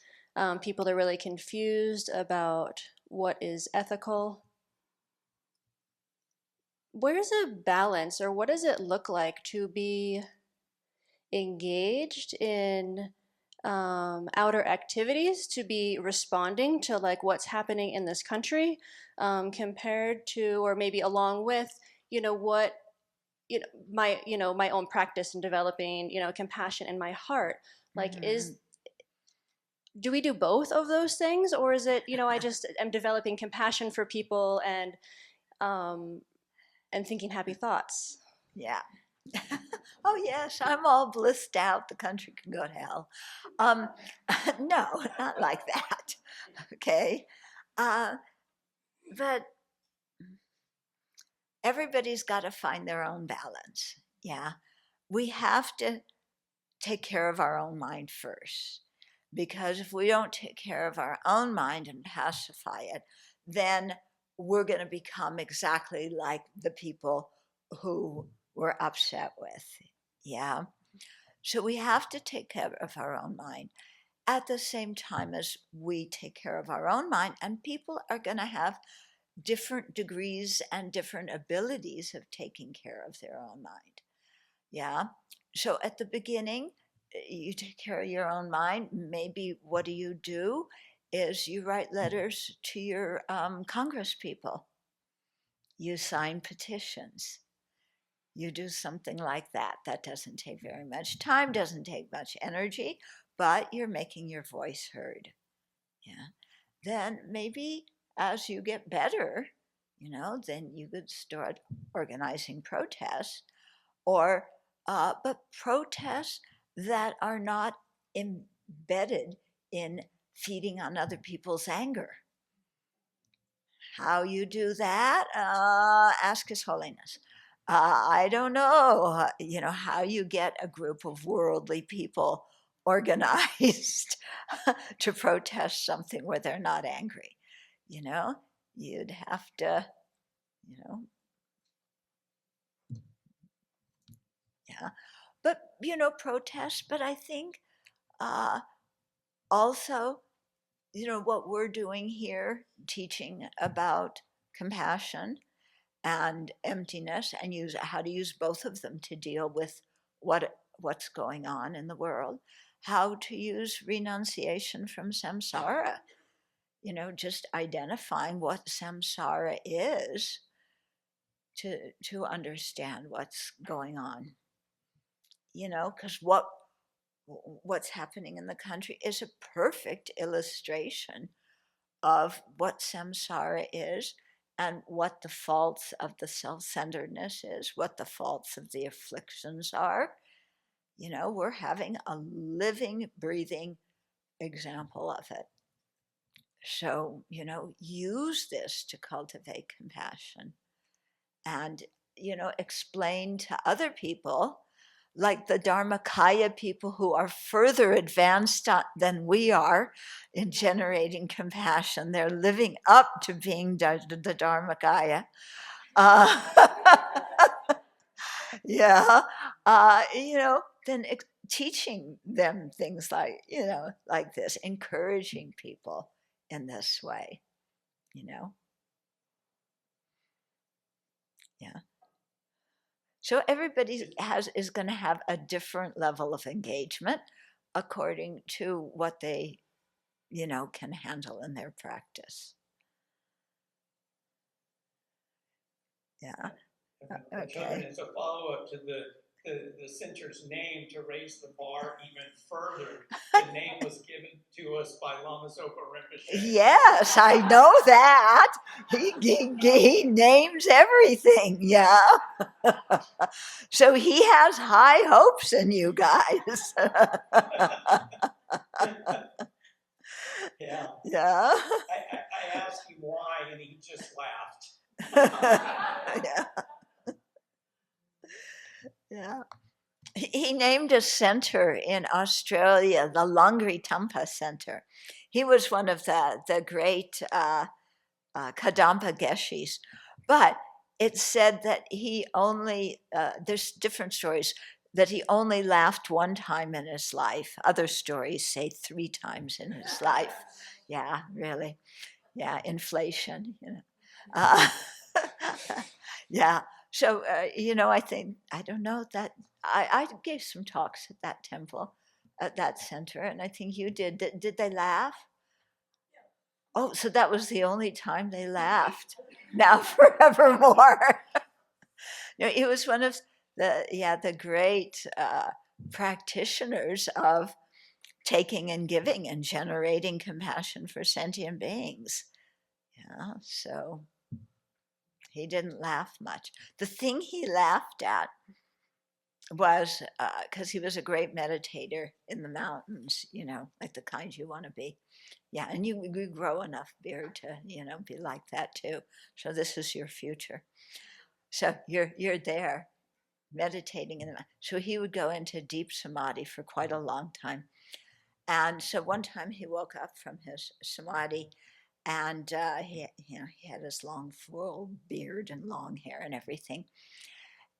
[SPEAKER 5] people are really confused about what is ethical. Where's a balance, or what does it look like to be engaged in outer activities, to be responding to like what's happening in this country, compared to, or maybe along with, what my own practice in developing compassion in my heart, like do we do both of those things, or is it I just am developing compassion for people and thinking happy thoughts?
[SPEAKER 1] Yeah. Oh yes, I'm all blissed out, the country can go to hell. No, not like that. Okay, but everybody's got to find their own balance. Yeah, we have to take care of our own mind first, because if we don't take care of our own mind and pacify it, then we're going to become exactly like the people who we're upset with. Yeah. So we have to take care of our own mind at the same time as we take care of our own mind. And people are going to have different degrees and different abilities of taking care of their own mind. Yeah. So at the beginning, you take care of your own mind. Maybe what do is you write letters to your Congress people. You sign petitions. You do something like that. That doesn't take very much time, doesn't take much energy, but you're making your voice heard. Yeah. Then maybe as you get better, then you could start organizing protests, or but protests that are not embedded in feeding on other people's anger. How you do that? Ask His Holiness. I don't know, how you get a group of worldly people organized to protest something where they're not angry. You'd have to, yeah. But, protest. But I think also, what we're doing here, teaching about compassion and emptiness, and how to use both of them to deal with what's going on in the world, how to use renunciation from samsara, just identifying what samsara is to understand what's going on, because what's happening in the country is a perfect illustration of what samsara is and what the faults of the self-centeredness is, what the faults of the afflictions are. We're having a living, breathing example of it. So, use this to cultivate compassion and, explain to other people, like the Dharmakaya people who are further advanced than we are in generating compassion. They're living up to being the Dharmakaya. Yeah, then teaching them things like, like this, encouraging people in this way, Yeah. So everybody is going to have a different level of engagement according to what they, can handle in their practice. Yeah.
[SPEAKER 4] Children, as a follow-up to the center's name, to raise the bar even further, the name was given to us by Lama Zopa Rinpoche.
[SPEAKER 1] Yes, I know that. He names everything, yeah. So he has high hopes in you guys.
[SPEAKER 4] Yeah.
[SPEAKER 1] Yeah.
[SPEAKER 4] I asked him why, and he just laughed.
[SPEAKER 1] Yeah. Yeah. He named a center in Australia, the Langri Tampa Center. He was one of the great Kadampa Geshis, but it's said that he only, there's different stories, that he only laughed one time in his life. Other stories say 3 times in his life. Yeah, really. Yeah, inflation, Yeah. So, I think, I don't know, that I gave some talks at that temple, at that center, and I think you did. Did they laugh? Oh, so that was the only time they laughed. Now forevermore. He was one of the great practitioners of taking and giving and generating compassion for sentient beings. Yeah, so he didn't laugh much. The thing he laughed at was because he was a great meditator in the mountains, like the kind you want to be. Yeah, and you grow enough beard to, be like that too. So this is your future. So you're there meditating in the mountains. So he would go into deep samadhi for quite a long time. And so one time he woke up from his samadhi, and he had his long full beard and long hair and everything.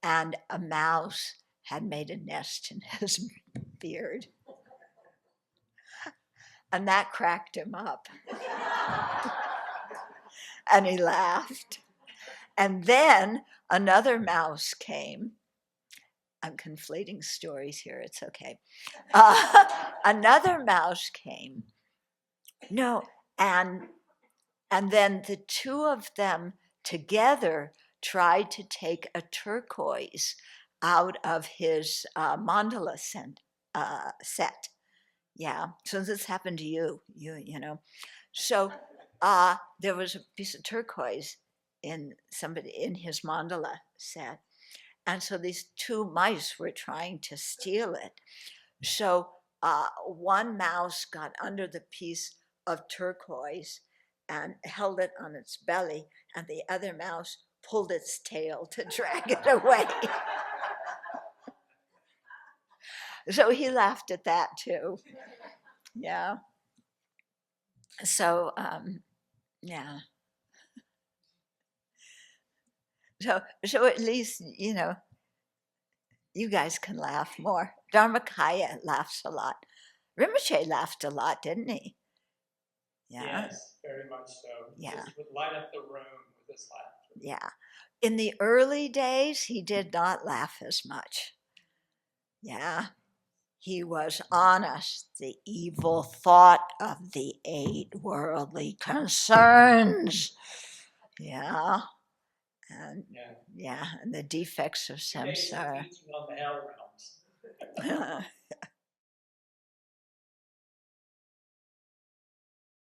[SPEAKER 1] And a mouse had made a nest in his beard. And that cracked him up. And he laughed. And then another mouse came. I'm conflating stories here, it's okay. Another mouse came. No, and then the 2 of them together tried to take a turquoise out of his mandala set. Yeah, so this happened to you. So there was a piece of turquoise in his mandala set, and so these 2 mice were trying to steal it. So one mouse got under the piece of turquoise and held it on its belly, and the other mouse pulled its tail to drag it away. So he laughed at that too. Yeah. So, yeah. So at least, you guys can laugh more. Dharmakaya laughs a lot. Rinpoche laughed a lot, didn't he? Yeah.
[SPEAKER 4] Yes, very much so.
[SPEAKER 1] Yeah.
[SPEAKER 4] Just would light up the room with his laughter.
[SPEAKER 1] Yeah. In the early days, he did not laugh as much. Yeah. He was honest, the evil thought of the 8 worldly concerns. Yeah. And and the defects of
[SPEAKER 4] Days of
[SPEAKER 1] samsara.
[SPEAKER 4] teaching on the hell realms.